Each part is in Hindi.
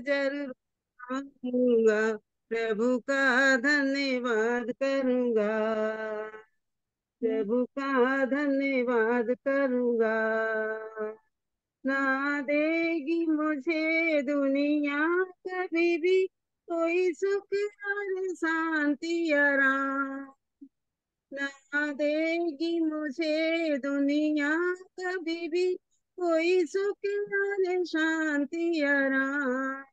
जरूर पाऊंगा, प्रभु का धन्यवाद करूंगा, प्रभु का धन्यवाद करूंगा। ना देगी मुझे दुनिया कभी भी कोई सुख और शांति आराम, ना देगी मुझे दुनिया कभी भी कोई सुख और शांति आराम।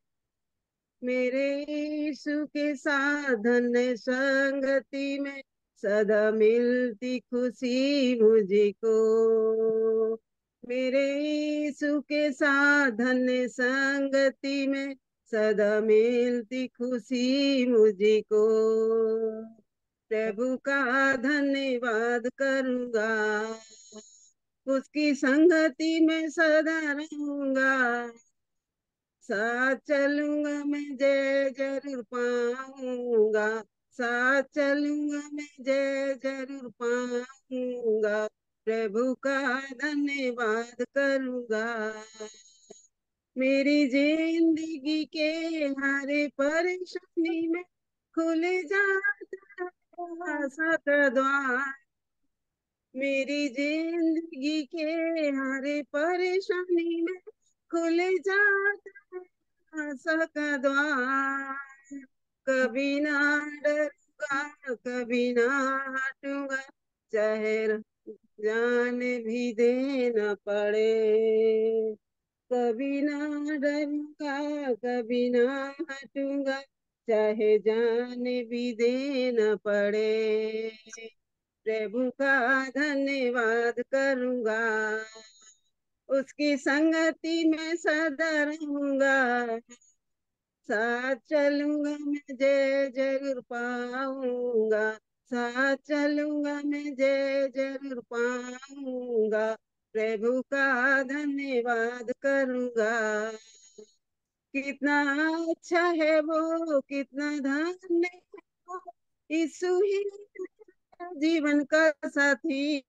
मेरे यीशु के साथ धन्य संगति में सदा मिलती खुशी मुझको, मेरे यीशु के साथ धन्य संगति में सदा मिलती खुशी मुझको, प्रभु का धन्यवाद करूंगा, उसकी संगति में सदा रहूंगा, साथ चलूंगा मैं जय जरूर पाऊंगा, साथ चलूंगा मैं जय जरूर पाऊंगा, प्रभु का धन्यवाद करूंगा। मेरी जिंदगी के हर परेशानी में खुल जाता है आशा का द्वार, मेरी जिंदगी के हर परेशानी में खुल जाता है आशा का द्वार। कभी ना डरूंगा, कभी ना हटूंगा, चाहे जान भी देना पड़े, कभी ना डरूंगा, कभी ना हटूंगा, चाहे जान भी देना पड़े, प्रभु का धन्यवाद करूंगा, उसकी संगति में सदा रहूंगा, साथ चलूंगा मैं जय जरूर पाऊंगा, साथ चलूंगा मैं जय जरूर पाऊंगा, प्रभु का धन्यवाद करूंगा। कितना अच्छा है वो, कितना धन्य है वो, यीशु ही मेरा जीवन का साथी,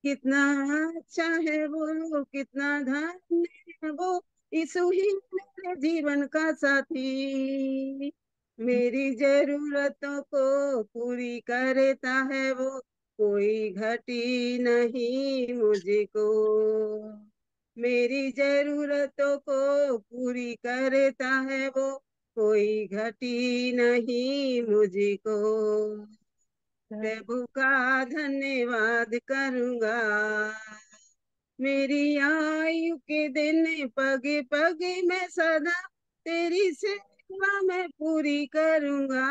कितना अच्छा है वो, कितना धन्य है वो, यीशु ही मेरे जीवन का साथी, मेरी जरूरतों को पूरी करता है वो, कोई घटी नहीं मुझको, मेरी जरूरतों को पूरी करता है वो, कोई घटी नहीं मुझको, प्रभु का धन्यवाद करूंगा, मेरी आयु के दिन पग पग में सदा तेरी सेवा मैं पूरी करूंगा,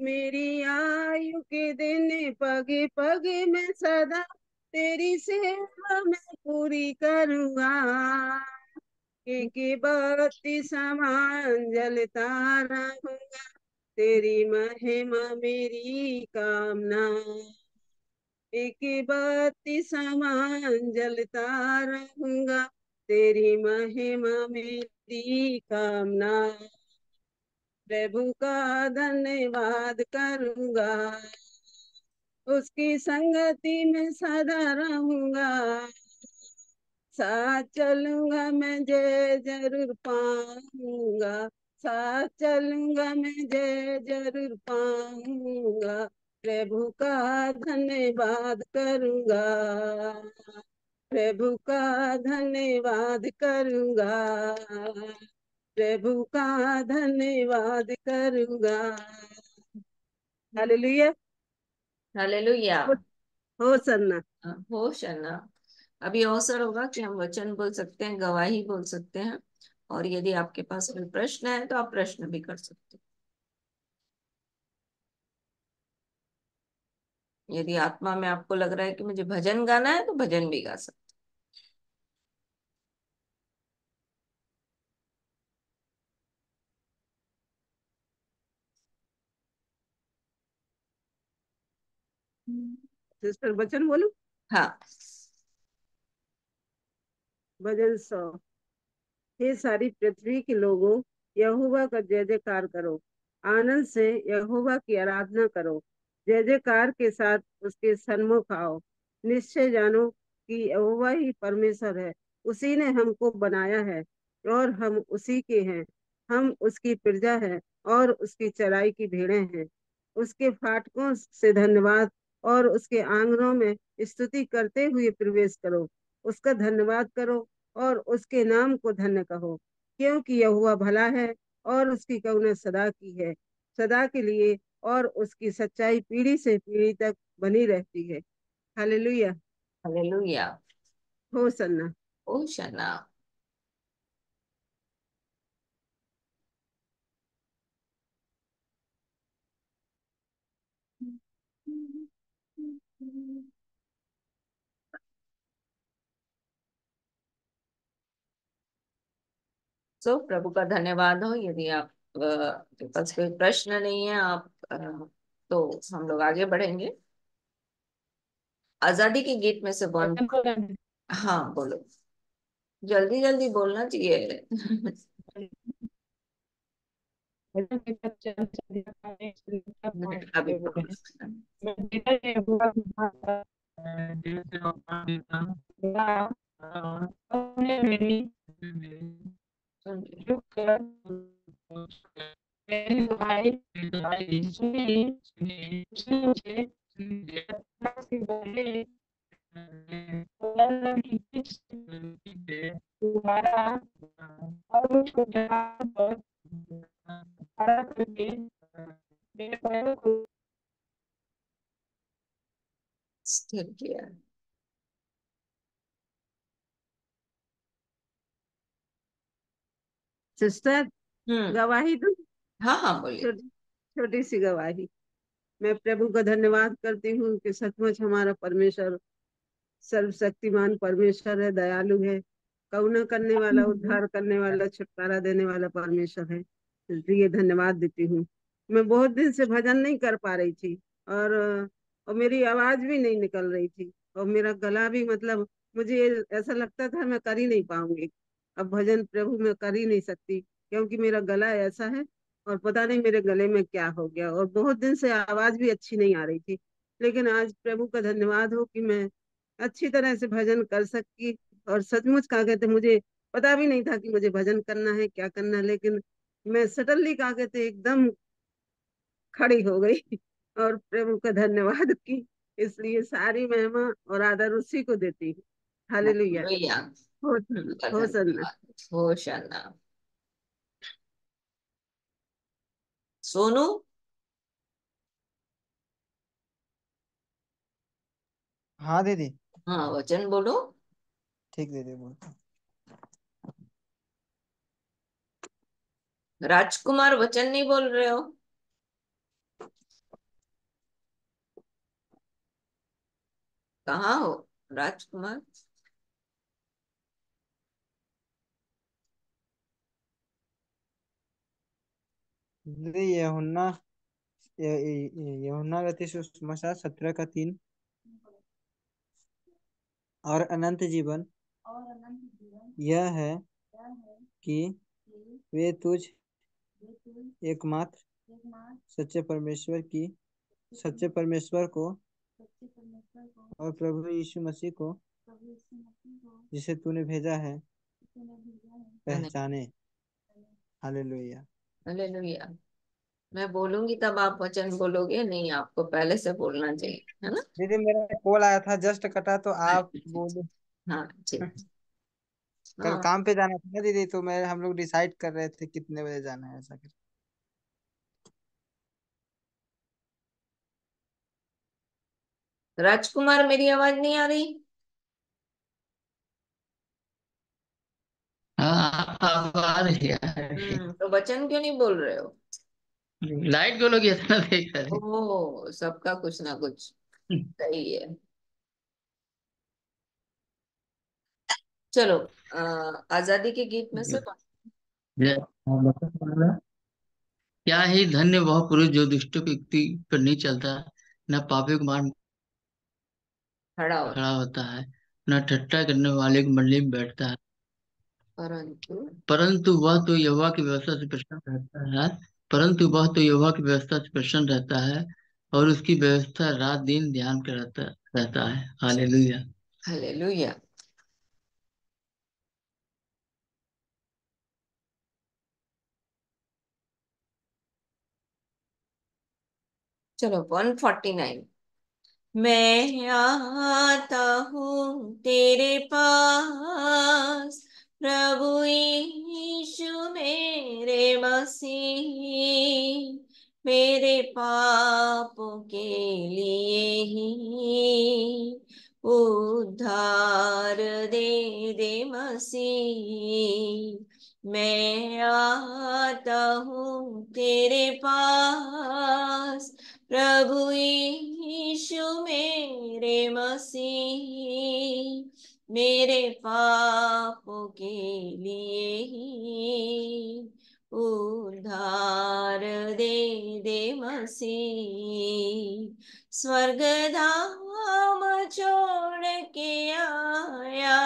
मेरी आयु के दिन पग पग में सदा तेरी सेवा मैं पूरी करूंगा, एक बत्ती समान जलता रहूंगा, तेरी महिमा मेरी कामना, एक बत्ती समान जलता रहूंगा, तेरी महिमा मेरी कामना, प्रभु का धन्यवाद करूंगा, उसकी संगति में सदा रहूंगा, साथ चलूंगा मैं जय जरूर पाऊंगा, साथ चलूंगा मैं जय जरूर पाऊंगा, प्रभु का धन्यवाद करूंगा, प्रभु का धन्यवाद करूंगा, प्रभु का धन्यवाद करूंगा। हालेलुया। हालेलुया। हो सन्ना। हो शना। अभी अवसर होगा कि हम वचन बोल सकते हैं, गवाही बोल सकते हैं, और यदि आपके पास कोई प्रश्न है तो आप प्रश्न भी कर सकते हैं। यदि आत्मा में आपको लग रहा है कि मुझे भजन गाना है तो भजन भी गा सकते हैं। सिस्टर वचन बोलू। हाँ। भजन 100। हे सारी पृथ्वी के लोगों, यहोवा का जय जयकार करो, आनंद से यहोवा की आराधना करो, जय जयकार के साथ उसके सन्मुख आओ, निश्चय जानो कि यहोवा ही परमेश्वर है, उसी ने हमको बनाया है, और हम उसी के हैं। हम उसकी प्रजा हैं और उसकी चराई की भेड़ें हैं। उसके फाटकों से धन्यवाद और उसके आंगनों में स्तुति करते हुए प्रवेश करो। उसका धन्यवाद करो और उसके नाम को धन्य कहो, क्योंकि यहोवा भला है और उसकी करुणा सदा की है, सदा के लिए, और उसकी सच्चाई पीढ़ी से पीढ़ी तक बनी रहती है। हालेलुया। हालेलुया। होसन्ना। ओशना। सो प्रभु का धन्यवाद हो। यदि आप के पास कोई प्रश्न नहीं है, आप तो हम लोग आगे बढ़ेंगे। आजादी के गीत में से वन। वचन को धन्य- हाँ बोलो, जल्दी जल्दी बोलना चाहिए। वचन के चर्चा से दिया खाने से लिखा बहुत अभी से हुए हैं। प्रॉब्लम। मैं जिधर से हुआ भाषा गा और मेरी झुक कर मेरी दुहाई सुनी। उसने मुझे पत्थर से बने पलंग की पीठ से तुम्हारा और मुझको जहां पर खड़ा करके मेरे पैरों को स्थिर किया। सिस्टर, हम्म। गवाही दो। हाँ हाँ बोलिए। छोटी छोटी सी गवाही। मैं प्रभु का धन्यवाद करती हूँ कि सचमुच हमारा परमेश्वर सर्वशक्तिमान परमेश्वर है, दयालु है, करुणा करने वाला, उद्धार करने वाला, छुटकारा देने वाला परमेश्वर है। इसलिए धन्यवाद देती हूँ। मैं बहुत दिन से भजन नहीं कर पा रही थी, और मेरी आवाज भी नहीं निकल रही थी, और मेरा गला भी, मतलब मुझे ऐसा लगता था मैं कर ही नहीं पाऊंगी। अब भजन प्रभु मैं कर ही नहीं सकती, क्योंकि मेरा गला ऐसा है, और पता नहीं मेरे गले में क्या हो गया, और बहुत दिन से आवाज भी अच्छी नहीं आ रही थी। लेकिन आज प्रभु का धन्यवाद हो कि मैं अच्छी तरह से भजन कर सकी। और सचमुच कहा कहते, मुझे पता भी नहीं था कि मुझे भजन करना है, क्या करना है, लेकिन मैं सडनली कहा कहते एकदम खड़ी हो गई और प्रभु का धन्यवाद की। इसलिए सारी महिमा और आदर उसी को देती हूँ। हालेलुया। हालेलुया। हो का हो सन्ना। धन्यवाद। होशाना। सोनू। हाँ दीदी। हाँ वचन बोलो। ठीक दीदी बोलता राजकुमार वचन नहीं बोल रहे हो? कहाँ हो राजकुमार? दीदी। यूहन्ना रति सुसमाचार 17 का 3। और अनंत जीवन यह है कि वे तुझ एकमात्र सच्चे परमेश्वर को और प्रभु यीशु मसीह को जिसे तूने भेजा है पहचाने। हालेलुया। हालेलुया। मैं बोलूंगी तब आप वचन बोलोगे, नहीं आपको पहले से बोलना चाहिए, है ना? दीदी मेरा कॉल आया था, जस्ट कटा तो आप अच्छा। बोले। हाँ ठीक। कल हाँ। काम पे जाना था ना दीदी, तो मैं हम लोग डिसाइड कर रहे थे कितने बजे जाना है, ऐसा कर। राजकुमार मेरी आवाज नहीं आ रही? हाँ अब आ रही है, आ रही है। तो वचन क्यों नहीं बोल रहे हो? लाइट क्यों लोग इतना देख रहे ओ, सबका कुछ ना कुछ हैं? सही है। चलो, आजादी के गीत में से जय- हाँ, बताओ। क्या ही धन्य वह पुरुष जो दुष्टों की युक्ति पर नहीं चलता, न पापियों को मान खड़ा हो। खड़ा होता है, न ठट्ठा करने वाले की मंडली में बैठता है। परंतु परंतु वह तो यहोवा की व्यवस्था से प्रसन्न रहता है, और उसकी व्यवस्था रात दिन ध्यान कर रहता है। हालेलुया। हालेलुया। चलो 149। मैं आता हूँ तेरे पास प्रभु यीशु मेरे मसीह, मेरे पापों के लिए ही उद्धार दे दे मसीह। मैं आता हूँ तेरे पास प्रभु यीशु मेरे मसीह, मेरे पापों के लिए ही उद्धार दे दे मसीह। स्वर्ग धाम छोड़ के आया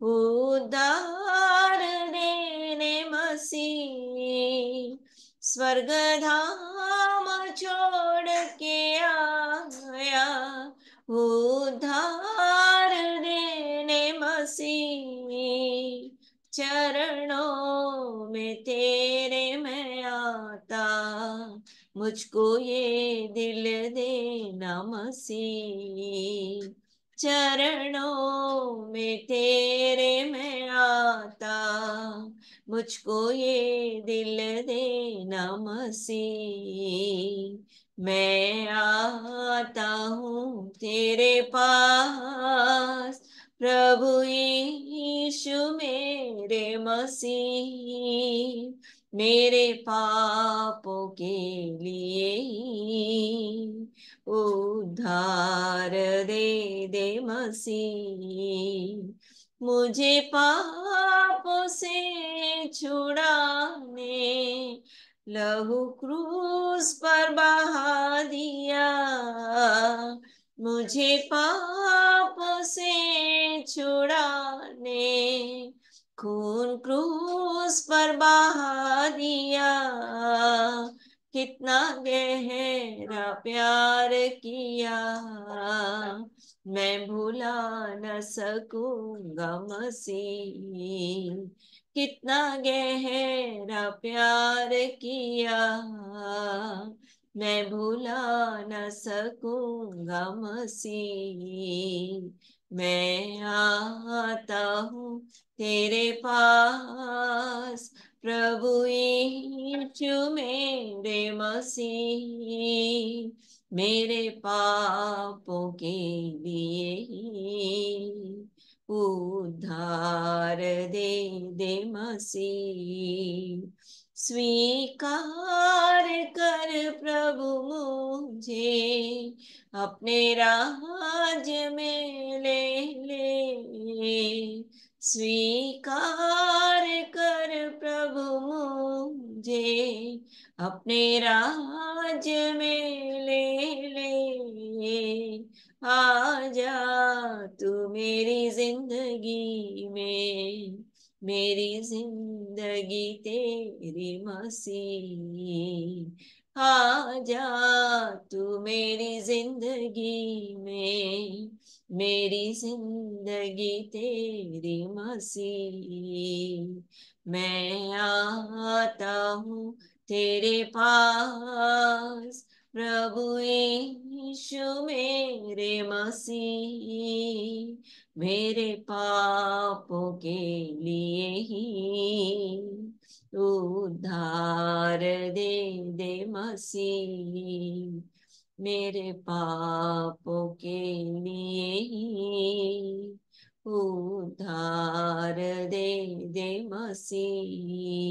उद्धार देने मसीह। स्वर्ग धाम छोड़ के आया उद्धार देने मसीह। चरणों में तेरे मैं आता, मुझको ये दिल देना मसीह। चरणों में तेरे मैं आता, मुझको ये दिल देना मसीह। मैं आता हूँ तेरे पास प्रभु यीशु मेरे मसीह, मेरे पापों के लिए ही उद्धार दे दे मसीह। मुझे पापों से छुड़ाने लहू क्रूस पर बहा दिया। मुझे पापों से छुड़ाने खून क्रूस पर बहा दिया। कितना गहरा प्यार किया, मैं भुला न सकूंगा मसीह। कितना गहरा प्यार किया, मैं भुला न सकूंगा मसीह। मैं आता हूँ तेरे पास प्रभु यीशु मेरे मसीह, मेरे पापों के लिए ही उद्धार दे दे मसीह। स्वीकार कर प्रभु मुझे अपने राज में ले ले। स्वीकार कर प्रभु मुझे अपने राज में ले ले। आजा तू मेरी जिंदगी में, मेरी जिंदगी तेरी मसीह। आजा तू मेरी जिंदगी में, मेरी जिंदगी तेरी मसीह। मैं आता हूँ तेरे पास प्रभु यीशु मेरे मसीह, मेरे पापों के लिए ही उद्धार दे दे मसीह। मेरे पापों के लिए ही उद्धार दे दे मसीह।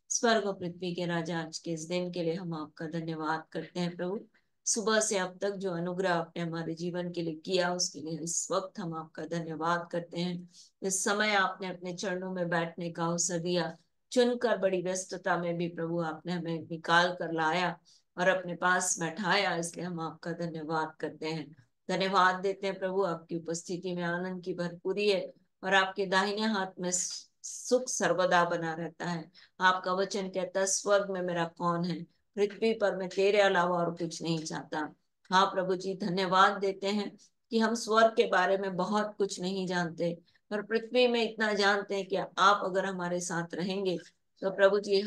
स्वर्ग और पृथ्वी के राजा, आज के इस दिन के लिए हम आपका धन्यवाद करते हैं प्रभु। सुबह से अब तक जो अनुग्रह आपने हमारे जीवन के लिए किया, उसके लिए इस वक्त हम आपका धन्यवाद करते हैं। इस समय आपने अपने चरणों में बैठने का अवसर दिया, चुनकर बड़ी व्यस्तता में भी प्रभु आपने हमें निकाल कर लाया और अपने पास बैठाया, इसलिए हम आपका धन्यवाद करते हैं। धन्यवाद देते हैं प्रभु, आपकी उपस्थिति में आनंद की भरपूरी है और आपके दाहिने हाथ में सुख सर्वदा बना रहता है। आपका वचन कहता है, स्वर्ग में मेरा कौन है, पृथ्वी पर मैं तेरे अलावा और कुछ नहीं चाहता। हाँ प्रभु जी, धन्यवाद देते हैं कि हम स्वर्ग के बारे में बहुत कुछ नहीं जानते, पर पृथ्वी में इतना जानते हैं कि आप अगर हमारे साथ रहेंगे तो प्रभु जी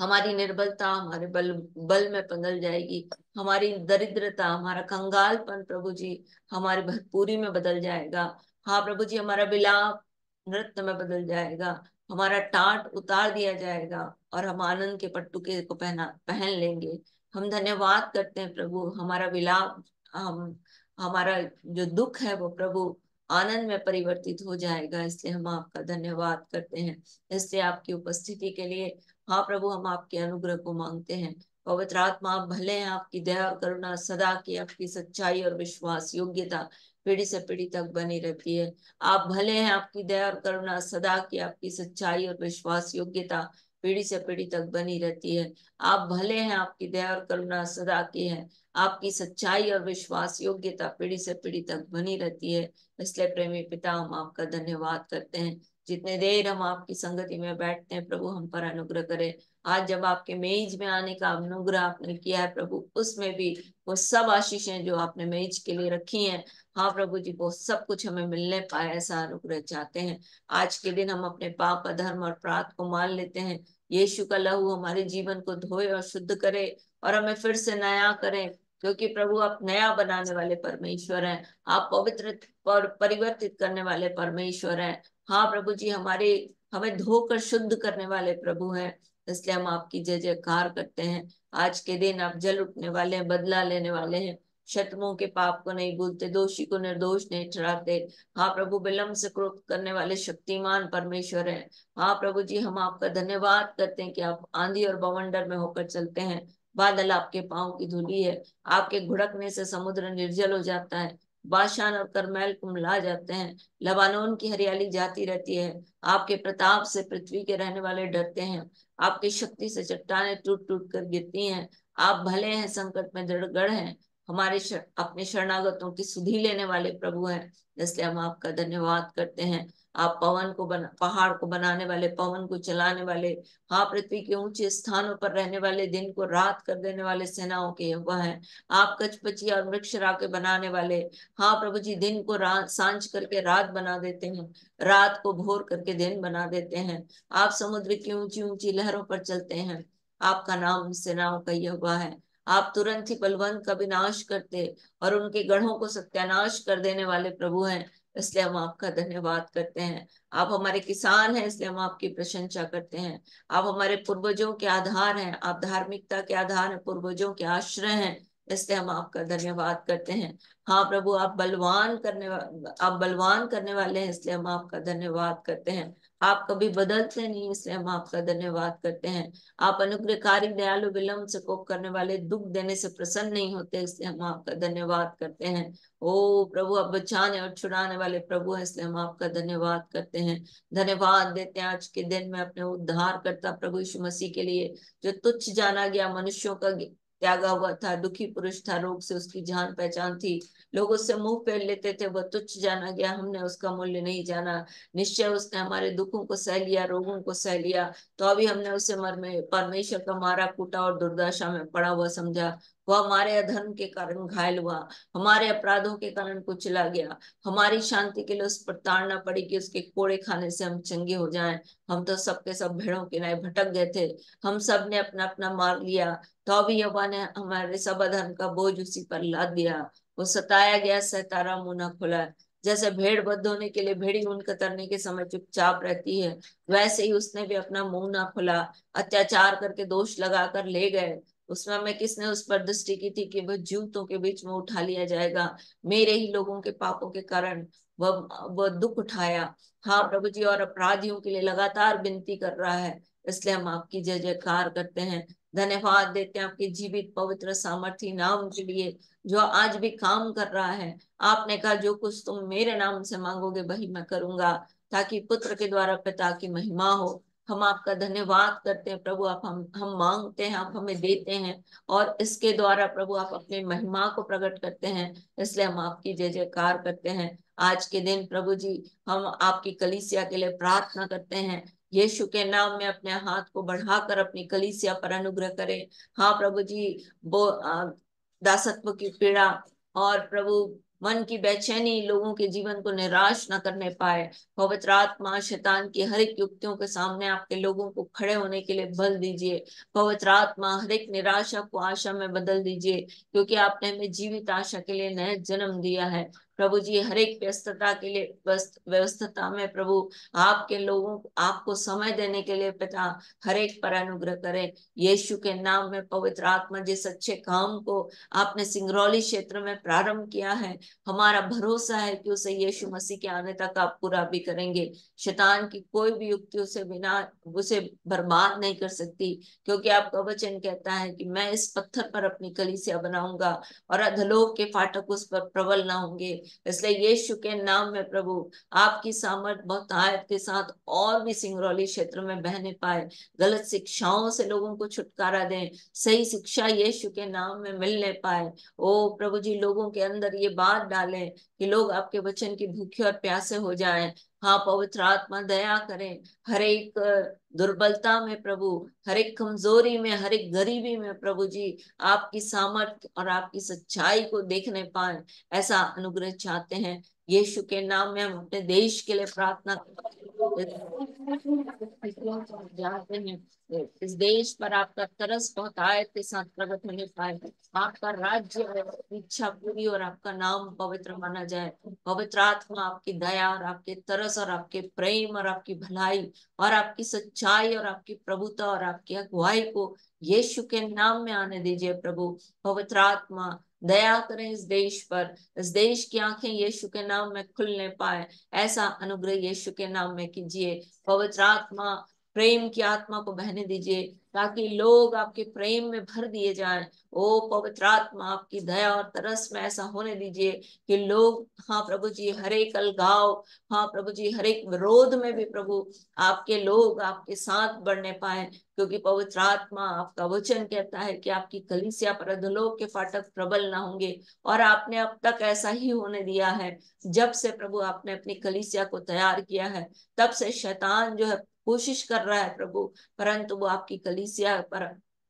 हमारी निर्बलता हमारे बल बल में बदल जाएगी। हमारी दरिद्रता, हमारा कंगालपन प्रभु जी हमारी भरपूरी में बदल जाएगा। हाँ प्रभु जी, हमारा विलाप नृत्य में बदल जाएगा। हमारा टाट उतार दिया जाएगा और हम आनंद के पट्टुके को पहन लेंगे। हम धन्यवाद करते हैं प्रभु, हमारा विलाप, हम हमारा जो दुख है वो प्रभु आनंद में परिवर्तित हो जाएगा। इसलिए हम आपका धन्यवाद करते हैं, इसलिए आपकी उपस्थिति के लिए। हाँ प्रभु, हम आपके अनुग्रह को मांगते हैं। पवित्र आत्मा आप भले हैं, आपकी दया और करुणा सदा की, आपकी सच्चाई और विश्वास योग्यता पीढ़ी से पीढ़ी तक बनी रहती है। आप भले हैं, आपकी दया और करुणा सदा की, आपकी सच्चाई और विश्वास योग्यता पीढ़ी से पीढ़ी तक बनी रहती है। आप भले हैं, आपकी दया और करुणा सदा की है, आपकी सच्चाई और विश्वास योग्यता पीढ़ी से पीढ़ी तक बनी रहती है। इसलिए प्रेमी पिता, हम आपका धन्यवाद करते हैं। जितने देर हम आपकी संगति में बैठते हैं प्रभु, हम पर अनुग्रह करें। आज जब आपके मेज में आने का अनुग्रह आपने किया है प्रभु, उसमें भी वो सब आशीषें जो आपने मेज के लिए रखी हैं, हाँ प्रभु जी, वो सब कुछ हमें मिलने पाए, ऐसा अनुग्रह चाहते हैं। आज के दिन हम अपने पाप अधर्म और अपराध को मान लेते हैं। यीशु का लहू हमारे जीवन को धोए और शुद्ध करे और हमें फिर से नया करें, क्योंकि प्रभु आप नया बनाने वाले परमेश्वर हैं। आप पवित्र और परिवर्तित करने वाले परमेश्वर हैं। हाँ प्रभु जी, हमारे हमें धोकर शुद्ध करने वाले प्रभु हैं। इसलिए हम आपकी जय जयकार करते हैं। आज के दिन आप जल उठने वाले हैं, बदला लेने वाले हैं। शत्रुओं के पाप को नहीं भूलते, दोषी को निर्दोष नहीं ठहराते। हाँ प्रभु, विलम्ब से क्रोध करने वाले शक्तिमान परमेश्वर हैं। हाँ प्रभु जी, हम आपका धन्यवाद करते हैं कि आप आंधी और बवंडर में होकर चलते हैं। बादल आपके पांव की धूली है। आपके घुड़कने से समुद्र निर्जल हो जाता है, बाशान और करमेल कुमला जाते हैं, लबानोन की हरियाली जाती रहती है। आपके प्रताप से पृथ्वी के रहने वाले डरते हैं। आपकी शक्ति से चट्टानें टूट टूट कर गिरती हैं। आप भले हैं, संकट में दृढ़ हैं। हमारे अपने शरणागतों की सुधि लेने वाले प्रभु हैं। इसलिए हम आपका धन्यवाद करते हैं। आप पहाड़ को बनाने वाले, पवन को चलाने वाले, हाँ पृथ्वी के ऊंचे स्थानों पर रहने वाले, दिन को रात कर देने वाले सेनाओं के यहोवा हैं। आप कचपचिया और वृक्ष राके बनाने वाले, हाँ प्रभु जी, दिन को रात सांझ करके रात बना देते हैं, रात को भोर करके दिन बना देते हैं। आप समुद्र की ऊंची ऊंची लहरों पर चलते हैं। आपका नाम सेनाओं का यहोवा है। आप तुरंत ही बलवंत का विनाश करते और उनके गढ़ों को सत्यानाश कर देने वाले प्रभु हैं। इसलिए हम आपका धन्यवाद करते हैं। आप हमारे किसान हैं, इसलिए हम आपकी प्रशंसा करते हैं। आप हमारे पूर्वजों के आधार हैं, आप धार्मिकता के आधार हैं, पूर्वजों के आश्रय हैं। इसलिए हम आपका धन्यवाद करते हैं। हाँ प्रभु, आप बलवान करने वाले हैं, इसलिए हम आपका धन्यवाद करते हैं। आप कभी बदलते नहीं, इसलिए हम आपका धन्यवाद करते हैं। आप अनुग्रहकारी, दयालु, विलम्ब से कोप करने वाले, दुख देने से प्रसन्न नहीं होते, इसलिए हम आपका धन्यवाद करते हैं। ओ प्रभु, आप बचाने और छुड़ाने वाले प्रभु हैं, इसलिए हम आपका धन्यवाद करते हैं। धन्यवाद देते हैं आज के दिन में अपने उद्धार करता प्रभु यीशु मसीह के लिए, जो तुच्छ जाना गया, मनुष्यों का त्यागा हुआ था, दुखी पुरुष था, रोग से उसकी जान पहचान थी, लोग उससे मुंह फेर लेते थे, वह तुच्छ जाना गया, हमने उसका मूल्य नहीं जाना। निश्चय उसने हमारे दुखों को सह लिया, रोगों को सह लिया, तो अभी हमने उसे मर में परमेश्वर का मारा कूटा और दुर्दशा में पड़ा हुआ समझा। वह हमारे अधर्म के कारण घायल हुआ, हमारे अपराधों के कारण कुचला गया। हमारी शांति के लिए उस पर ताड़ना पड़ी कि उसके कोड़े खाने से हम चंगे हो जाएं। हम तो सबके सब भेड़ों के नए भटक गए थे, हम सब ने अपना अपना मार्ग लिया, तो अभी यहोवा ने हमारे सब अधर्म का बोझ उसी पर लाद दिया। वो सताया गया, सहतारा मुंह न खुला। जैसे भेड़ बद्ध होने के लिए भेड़ी ऊन कतरने के समय चुपचाप रहती है, वैसे ही उसने भी अपना मुंह ना खुला। अत्याचार करके दोष लगाकर ले गए। उस समय किसने उस पर दृष्टि की थी कि वह जूतों के बीच में उठा लिया जाएगा। मेरे ही लोगों के पापों के कारण वह दुख उठाया। हाँ प्रभु जी, और अपराधियों के लिए लगातार विनती कर रहा है। इसलिए हम आपकी जय जयकार करते हैं, धन्यवाद देते हैं आपके जीवित पवित्र सामर्थी नाम के लिए, जो आज भी काम कर रहा है। आपने कहा, जो कुछ तुम मेरे नाम से मांगोगे वही मैं करूंगा, ताकि पुत्र के द्वारा पिता की महिमा हो। हम आपका धन्यवाद करते हैं प्रभु, आप हम मांगते हैं, आप हमें देते हैं, और इसके द्वारा प्रभु आप अपनी महिमा को प्रकट करते हैं। इसलिए हम आपकी जय जयकार करते हैं। आज के दिन प्रभु जी, हम आपकी कलीसिया के लिए प्रार्थना करते हैं। यीशु के नाम में अपने हाथ को बढ़ाकर अपनी कलीसिया पर अनुग्रह करें। हाँ प्रभु जी, वो दासत्व की पीड़ा और प्रभु मन की बेचैनी लोगों के जीवन को निराश न करने पाए। पवित्र आत्मा शैतान की हर एक युक्तियों के सामने आपके लोगों को खड़े होने के लिए बल दीजिए। पवित्र आत्मा हर एक निराशा को आशा में बदल दीजिए, क्योंकि आपने हमें जीवित आशा के लिए नया जन्म दिया है। प्रभु जी, हर एक व्यस्तता के लिए व्यस्तता में प्रभु आपके लोगों को आपको समय देने के लिए पिता हर एक पर अनुग्रह करें। यीशु के नाम में पवित्र आत्मा जिस अच्छे काम को आपने सिंगरौली क्षेत्र में प्रारंभ किया है, हमारा भरोसा है कि उसे यीशु मसीह के आने तक आप पूरा भी करेंगे। शैतान की कोई भी युक्ति उसे बिना उसे बर्बाद नहीं कर सकती, क्योंकि आपका वचन कहता है कि मैं इस पत्थर पर अपनी कलीसिया बनाऊंगा और अधोलोक के फाटक उस पर प्रबल ना होंगे। इसलिए यीशु के नाम में प्रभु आपकी सामर्थ बहुतायत के साथ और भी सिंगरौली क्षेत्र में बहने पाए। गलत शिक्षाओं से लोगों को छुटकारा दें, सही शिक्षा यीशु के नाम में मिलने पाए। ओ प्रभु जी, लोगों के अंदर ये बात डालें कि लोग आपके वचन की भूखे और प्यासे हो जाएं। हाँ, पवित्र आत्मा दया करें, हर एक दुर्बलता में प्रभु, हर एक कमजोरी में, हर एक गरीबी में प्रभु जी आपकी सामर्थ और आपकी सच्चाई को देखने पाए, ऐसा अनुग्रह चाहते हैं। यीशु के नाम में हम अपने देश के लिए प्रार्थना जाते हैं। इस देश पर आपका तरस बहुतायत के साथ प्रकट होने पाए, आपका राज्य और इच्छा पूरी और आपका नाम पवित्र माना जाए। पवित्र आत्मा आपकी दया और आपके तरस और आपके प्रेम और आपकी भलाई और आपकी सच्चाई और आपकी प्रभुता और आपकी अगुवाई को यीशु के नाम में आने दीजिए। प्रभु पवित्र आत्मा दया करें इस देश पर, इस देश की आंखें यीशु के नाम में खुलने पाए, ऐसा अनुग्रह यीशु के नाम में कीजिए। पवित्र आत्मा प्रेम की आत्मा को बहने दीजिए, ताकि लोग आपके प्रेम में भर दिए जाएं। ओ पवित्र आत्मा आपकी दया और तरस में ऐसा होने दीजिए कि लोग, हाँ प्रभु जी, हर एक अलगाव, हाँ प्रभु जी, हर एक विरोध में भी प्रभु आपके लोग आपके साथ बढ़ने पाए, क्योंकि पवित्र आत्मा आपका वचन कहता है कि आपकी कलीसिया पर अधोलोक के फाटक प्रबल ना होंगे। और आपने अब तक ऐसा ही होने दिया है। जब से प्रभु आपने अपनी कलीसिया को तैयार किया है, तब से शैतान जो है कोशिश कर रहा है प्रभु, परंतु वो आपकी कलीसिया पर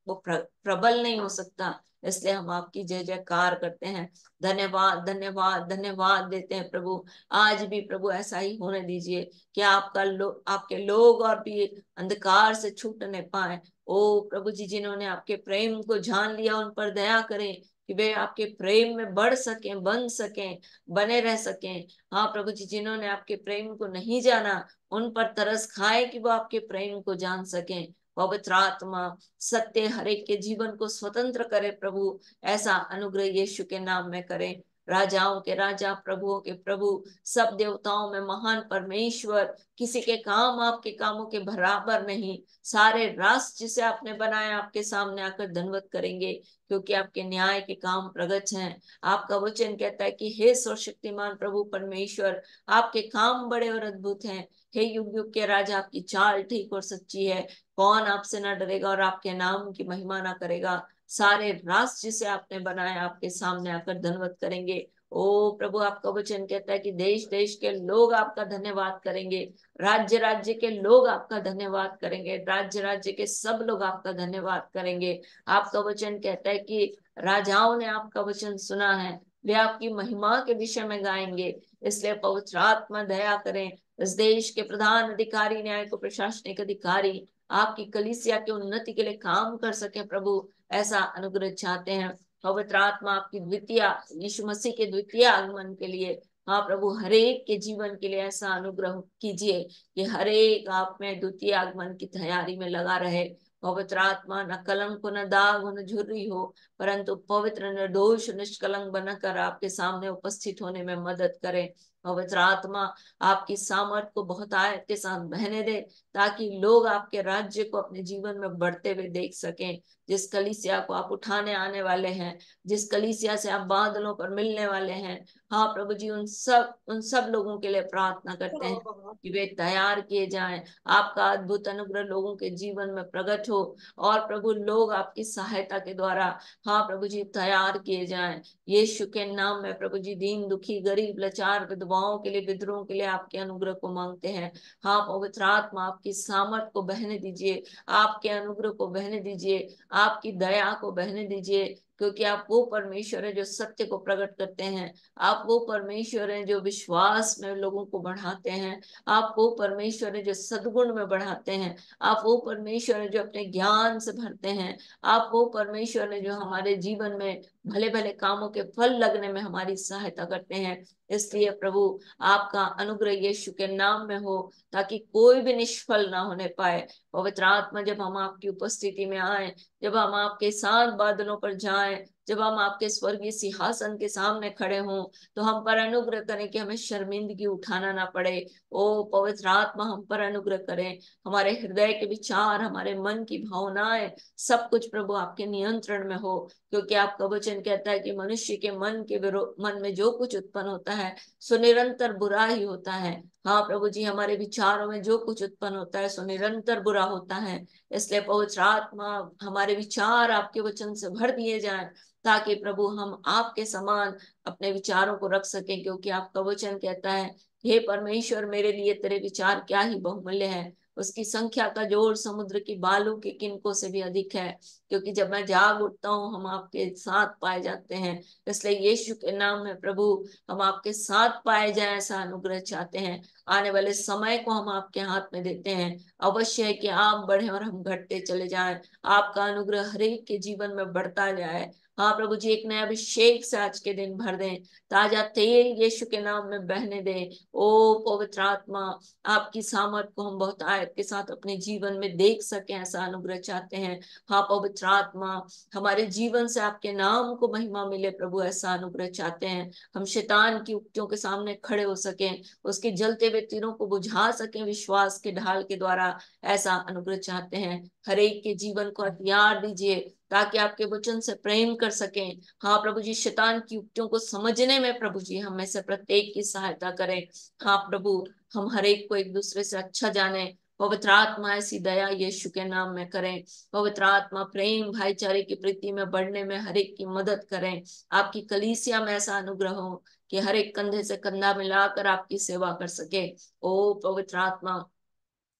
वो प्रबल नहीं हो सकता। इसलिए हम आपकी जय जयकार करते हैं, धन्यवाद धन्यवाद धन्यवाद देते हैं प्रभु। आज भी प्रभु ऐसा ही होने दीजिए कि आपके लोग और भी अंधकार से छूटने पाए। ओ प्रभु जी, जिन्होंने आपके प्रेम को जान लिया, उन पर दया करें कि वे आपके प्रेम में बढ़ सकें, बन सकें, बने रह सकें। हाँ प्रभु जी, जिन्होंने आपके प्रेम को नहीं जाना, उन पर तरस खाए कि वो आपके प्रेम को जान सकें। पवित्र आत्मा सत्य हर एक के जीवन को स्वतंत्र करे प्रभु, ऐसा अनुग्रह यीशु के नाम में करें। राजाओं के राजा, प्रभुओं के प्रभु, सब देवताओं में महान परमेश्वर, किसी के काम आपके कामों के बराबर नहीं। सारे राष्ट्र जिसे आपने बनाया आपके सामने आकर धन्यवाद करेंगे, क्योंकि आपके न्याय के काम प्रगट हैं। आपका वचन कहता है कि हे सर्वशक्तिमान प्रभु परमेश्वर, आपके काम बड़े और अद्भुत हैं। हे युग युग के राजा, आपकी चाल ठीक और सच्ची है। कौन आपसे ना डरेगा और आपके नाम की महिमा ना करेगा। सारे राष्ट्र जिसे आपने बनाया आपके सामने आकर धन्यवाद करेंगे। ओ प्रभु, आपका वचन कहता है कि देश देश के लोग आपका धन्यवाद करेंगे, राज्य राज्य के लोग आपका धन्यवाद करेंगे, राज्य राज्य के सब लोग आपका धन्यवाद करेंगे। आपका वचन कहता है कि राजाओं ने आपका वचन सुना है, वे आपकी महिमा के विषय में गाएंगे। इसलिए पवित्र आत्मा दया करें, इस देश के प्रधान अधिकारी, न्यायिक प्रशासनिक अधिकारी आपकी कलीसिया की उन्नति के लिए काम कर सके प्रभु, ऐसा अनुग्रह चाहते हैं। पवित्र आत्मा आपकी द्वितीय, यीशु मसीह के द्वितीय आगमन के लिए, हाँ प्रभु, हरेक के जीवन के लिए ऐसा अनुग्रह कीजिए कि हरेक आप में द्वितीय आगमन की तैयारी में लगा रहे। पवित्र आत्मा न कलंक न दाग न झुर्री हो, परंतु पवित्र निर्दोष निष्कलंक बनकर आपके सामने उपस्थित होने में मदद करे। पवित्र आत्मा आपकी सामर्थ को बहुत आयत के साथ बहने दे, ताकि लोग आपके राज्य को अपने जीवन में बढ़ते हुए देख सकें। जिस कलीसिया को आप उठाने आने वाले हैं, जिस कलीसिया से आप बादलों पर मिलने वाले हैं, हाँ प्रभु जी, उन सब लोगों के लिए प्रार्थना करते हैं कि वे तैयार किए जाएं। आपका अद्भुत अनुग्रह लोगों के जीवन में प्रकट हो, और प्रभु लोग आपकी सहायता के द्वारा, हाँ प्रभु जी, तैयार किए जाएं। यीशु के नाम में प्रभु जी, दीन दुखी गरीब लाचार विधवाओं के लिए, विधुरों के लिए आपके अनुग्रह को मांगते हैं। हाँ पवित्र आत्मा आपकी सामर्थ को बहने दीजिए, आपके अनुग्रह को बहने दीजिए, आपकी दया को बहने दीजिए, क्योंकि आप वो परमेश्वर है जो सत्य को प्रकट करते हैं। आप वो परमेश्वर हैं जो विश्वास में लोगों को बढ़ाते हैं। आप वो परमेश्वर है जो सद्गुण में बढ़ाते हैं। आप वो परमेश्वर है जो अपने ज्ञान से भरते हैं। आप वो परमेश्वर है जो हमारे जीवन में भले भले कामों के फल लगने में हमारी सहायता करते हैं। इसलिए प्रभु, आपका अनुग्रह यीशु के नाम में हो, ताकि कोई भी निष्फल ना होने पाए। पवित्र आत्मा, जब हम आपकी उपस्थिति में आए, जब हम आपके साथ बादलों पर जाएं, जब हम आपके स्वर्गीय सिंहासन के सामने खड़े हों, तो हम पर अनुग्रह करें कि हमें शर्मिंदगी उठाना ना पड़े। ओ पवित्र आत्मा, हम पर अनुग्रह करें। हमारे हृदय के विचार, हमारे मन की भावनाएं, सब कुछ प्रभु आपके नियंत्रण में हो। क्योंकि आपका वचन कहता है कि मनुष्य के मन में जो कुछ उत्पन्न होता है सो निरंतर बुरा ही होता है। हाँ प्रभु जी, हमारे विचारों में जो कुछ उत्पन्न होता है सो निरंतर बुरा होता है। इसलिए पवित्र आत्मा, हमारे विचार आपके वचन से भर दिए जाएं, ताकि प्रभु हम आपके समान अपने विचारों को रख सकें। क्योंकि आपका वचन कहता है, हे परमेश्वर, मेरे लिए तेरे विचार क्या ही बहुमूल्य है, उसकी संख्या का जोर समुद्र की बालू के किनकों से भी अधिक है। क्योंकि जब मैं जाग उठता हूँ, हम आपके साथ पाए जाते हैं। इसलिए यीशु के नाम में प्रभु, हम आपके साथ पाए जाए, ऐसा अनुग्रह चाहते हैं। आने वाले समय को हम आपके हाथ में देते हैं। अवश्य है कि आप बढ़े और हम घटते चले जाएं। आपका अनुग्रह हरेक के जीवन में बढ़ता जाए। हाँ प्रभु जी, एक नया अभिषेक से आज के दिन भर दें। ताजा तेल यीशु के नाम में बहने दें। ओ पवित्र आत्मा, आपकी सामर्थ को हम बहुत आयत के साथ अपने जीवन में देख सकें, ऐसा अनुग्रह चाहते हैं। हाँ पवित्र आत्मा, हमारे जीवन से आपके नाम को महिमा मिले प्रभु, ऐसा अनुग्रह चाहते हैं। हम शैतान की उक्तियों के सामने खड़े हो सकें, उसके जलते हुए तीरों को बुझा सकें विश्वास के ढाल के द्वारा, ऐसा अनुग्रह चाहते हैं। हर एक के जीवन को हथियार दीजिए, ताकि आपके वचन से प्रेम कर सकें। हाँ प्रभु जी, शैतान की युक्तियों को समझने में प्रभु जी हमें से प्रत्येक की सहायता करें। हाँ प्रभु, हम हर एक को एक दूसरे से अच्छा जाने। पवित्र आत्मा, ऐसी दया यीशु के नाम में करें। पवित्र आत्मा, प्रेम भाईचारे की प्रीति में बढ़ने में हर एक की मदद करें। आपकी कलीसिया में ऐसा अनुग्रह हो कि हर एक कंधे से कंधा मिलाकर आपकी सेवा कर सके। ओ पवित्र आत्मा,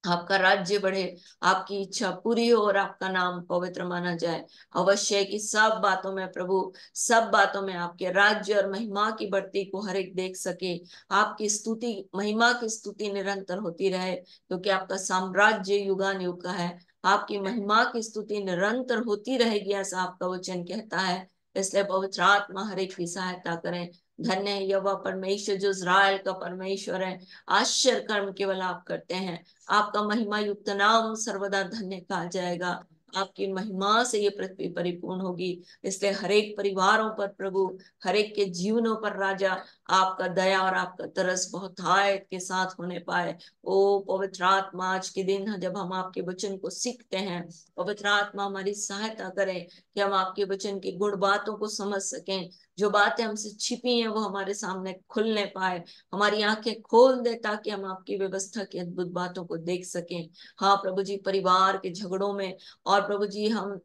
आपका राज्य बढ़े, आपकी इच्छा पूरी हो और आपका नाम पवित्र माना जाए। अवश्य है कि सब बातों में प्रभु, सब बातों में आपके राज्य और महिमा की बढ़ती को हर एक देख सके। आपकी स्तुति, महिमा की स्तुति निरंतर होती रहे, क्योंकि आपका साम्राज्य युगान युग का है। आपकी महिमा की स्तुति निरंतर होती रहेगी, ऐसा आपका वचन कहता है। इसलिए पवित्र आत्मा हर एक की सहायता करें। धन्य है यहोवा परमेश्वर, जो इस्राएल का परमेश्वर है। आश्चर्य कर्म केवल आप करते हैं। आपका महिमा युक्त नाम सर्वदा धन्य कहा जाएगा। आपकी महिमा से ये पृथ्वी परिपूर्ण होगी। इसलिए हरेक परिवारों पर प्रभु, हरेक के जीवनों पर राजा, आपका दया और आपका तरस बहुत आयत के साथ होने पाए। ओ पवित्र आत्मा, आज के दिन जब हम आपके वचन को सीखते हैं, पवित्र आत्मा हमारी सहायता करें कि हम आपके वचन की गुण बातों को समझ सकें। जो बातें हमसे छिपी हैं वो हमारे सामने खुलने पाए। हमारी आंखें खोल दे, ताकि हम आपकी व्यवस्था की अद्भुत बातों को देख सकें। हाँ प्रभु जी, परिवार के झगड़ों में और प्रभु जी हम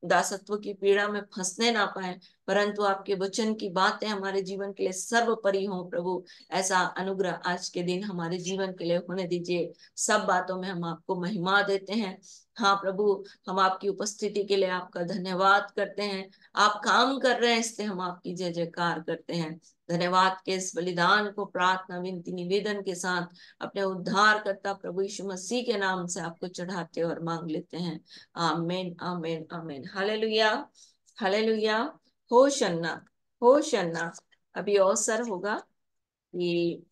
दासत्व की पीड़ा में फंसने ना पाए, परंतु आपके वचन की बातें हमारे जीवन के लिए सर्वोपरि हो प्रभु, ऐसा अनुग्रह आज के दिन हमारे जीवन के लिए होने दीजिए। सब बातों में हम आपको महिमा देते हैं। हाँ प्रभु, हम आपकी उपस्थिति के लिए आपका धन्यवाद करते हैं। आप काम कर रहे हैं, इसलिए हम आपकी जय जयकार करते हैं। धन्यवाद के इस बलिदान को प्रार्थना विनती निवेदन के साथ अपने उद्धार करता प्रभु यीशु मसीह के नाम से आपको चढ़ाते और मांग लेते हैं। आमीन आमीन आमीन। हालेलुया हालेलुया। होशन्ना होशन्ना। अभी अवसर होगा कि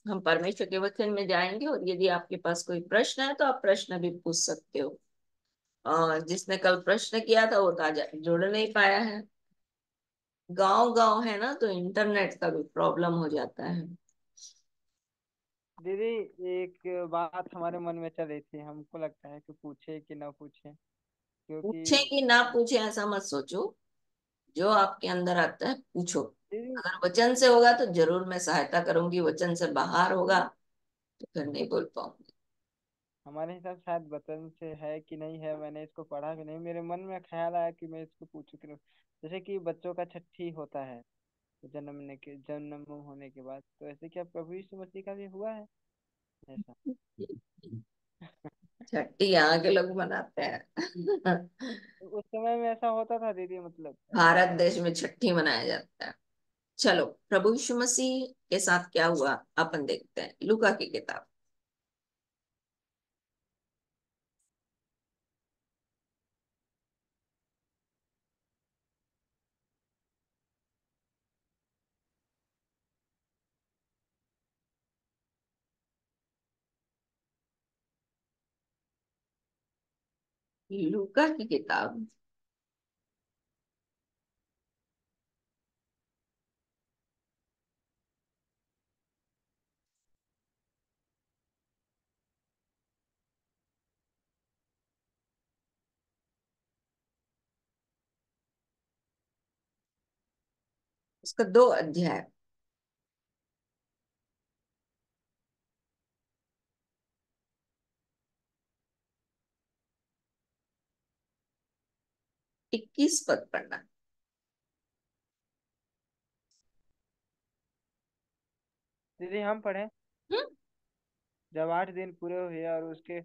हम परमेश्वर के वचन में जाएंगे, और यदि आपके पास कोई प्रश्न है तो आप प्रश्न भी पूछ सकते हो। जिसने कल प्रश्न किया था वो तो आज जुड़ नहीं पाया है। गांव गांव है ना, तो इंटरनेट का भी प्रॉब्लम हो जाता है। दीदी, एक बात हमारे मन में चल रही थी, हमको लगता है कि पूछे कि ना पूछे, पूछे क्योंकि कि ना पूछे ऐसा मत सोचो, जो आपके अंदर आता है पूछो। दीदी अगर वचन से होगा तो जरूर मैं सहायता करूंगी, वचन से बाहर होगा तो फिर नहीं बोल पाऊंगी। हमारे हिसाब से शायद वतन से है कि नहीं है, मैंने इसको पढ़ा भी नहीं, मेरे मन में ख्याल आया कि मैं इसको पूछूं कि नहीं। जैसे कि बच्चों का छठी होता है जन्म होने के बाद, तो ऐसे क्या प्रभु यीशु मसीह का भी हुआ है ऐसा? छठी यहाँ के लोग मनाते हैं। समय में ऐसा होता था दीदी, मतलब ऐसा भारत था। देश में छठी मनाया जाता है। चलो, प्रभु यीशु मसीह के साथ क्या हुआ अपन देखते हैं, लूका की किताब। लूका की किताब 2 अध्याय। 21 पद पढ़ना। दीदी हम पढ़े। हम्म। जब 8 दिन पूरे हुए और उसके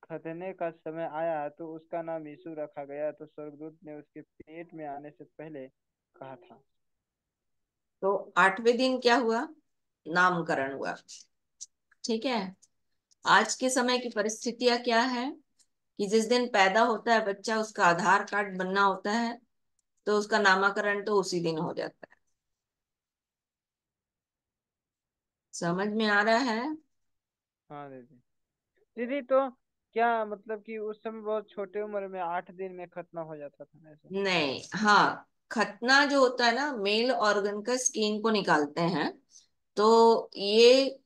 खतने का समय आया तो उसका नाम यीशु रखा गया, तो स्वर्गदूत ने उसके पेट में आने से पहले कहा था। तो 8वें दिन क्या हुआ? नामकरण हुआ। ठीक है। आज के समय की परिस्थितियां क्या है कि जिस दिन पैदा होता है बच्चा, उसका आधार कार्ड बनना होता है, तो उसका नामकरण तो उसी दिन हो जाता है। समझ में आ रहा है? हाँ दीदी। दीदी तो क्या मतलब कि उस समय बहुत छोटे उम्र में 8 दिन में खतना हो जाता था ना ऐसा? नहीं, हाँ, खतना जो होता है ना, मेल ऑर्गन का स्किन को निकालते हैं। तो ये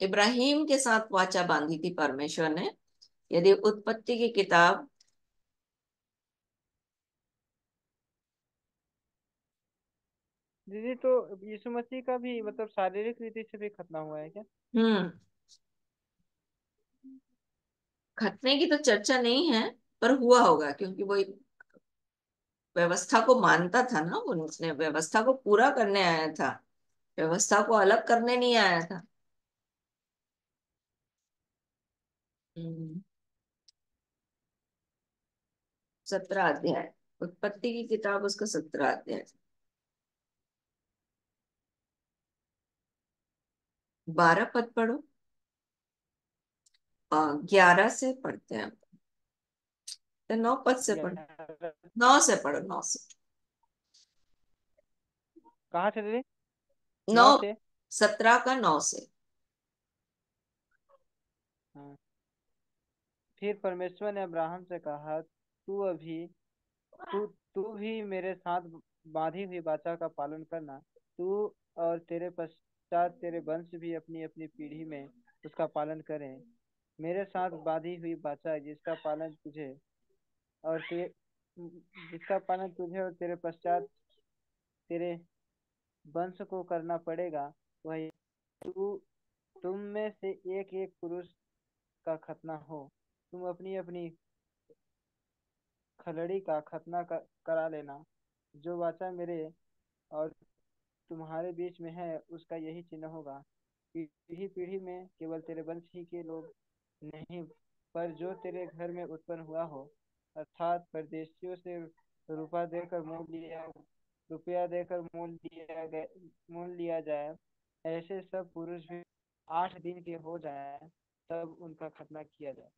इब्राहिम के साथ वाचा बांधी थी परमेश्वर ने। यदि उत्पत्ति की किताब दीदी तो यीशु मसीह का भी मतलब शारीरिक रीति से भी खतना हुआ है क्या? हम्म खतने की तो चर्चा नहीं है, पर हुआ होगा, क्योंकि वो व्यवस्था को मानता था ना, वो उसने व्यवस्था को पूरा करने आया था, व्यवस्था को अलग करने नहीं आया था। हम्म, 17 अध्याय, उत्पत्ति की किताब, उसका 17 अध्याय। 12 पद पढ़ो। 11 से पढ़ते हैं, तो 9 पद से पढ़ो। 9 से पढ़ो, 9 से। कहाँ से दीदी? नौ। 9 से। 17 का 9 से। हाँ। फिर परमेश्वर ने अब्राहम से कहा, तू तू भी मेरे साथ बांधी हुई वाचा का पालन करना। तू और तेरे पश्चात तेरे वंश भी अपनी अपनी पीढ़ी में उसका पालन करें। मेरे साथ बांधी हुई वाचा और ते, जिसका पालन तुझे और तेरे पश्चात तेरे वंश को करना पड़ेगा, वह तू तुम में से एक एक पुरुष का खतना हो। तुम अपनी अपनी खलड़ी का करा लेना। जो वाचा मेरे और तुम्हारे बीच में है उसका यही चिन्ह होगा। पीढ़ी पीढ़ी में केवल तेरे वंश ही के लोग नहीं, पर जो तेरे घर में उत्पन्न हुआ हो, अर्थात परदेशियों से रुपया देकर मोल लिया रुपया देकर मोल लिया जाए, ऐसे सब पुरुष भी 8 दिन के हो जाए, तब उनका खतना किया जाए।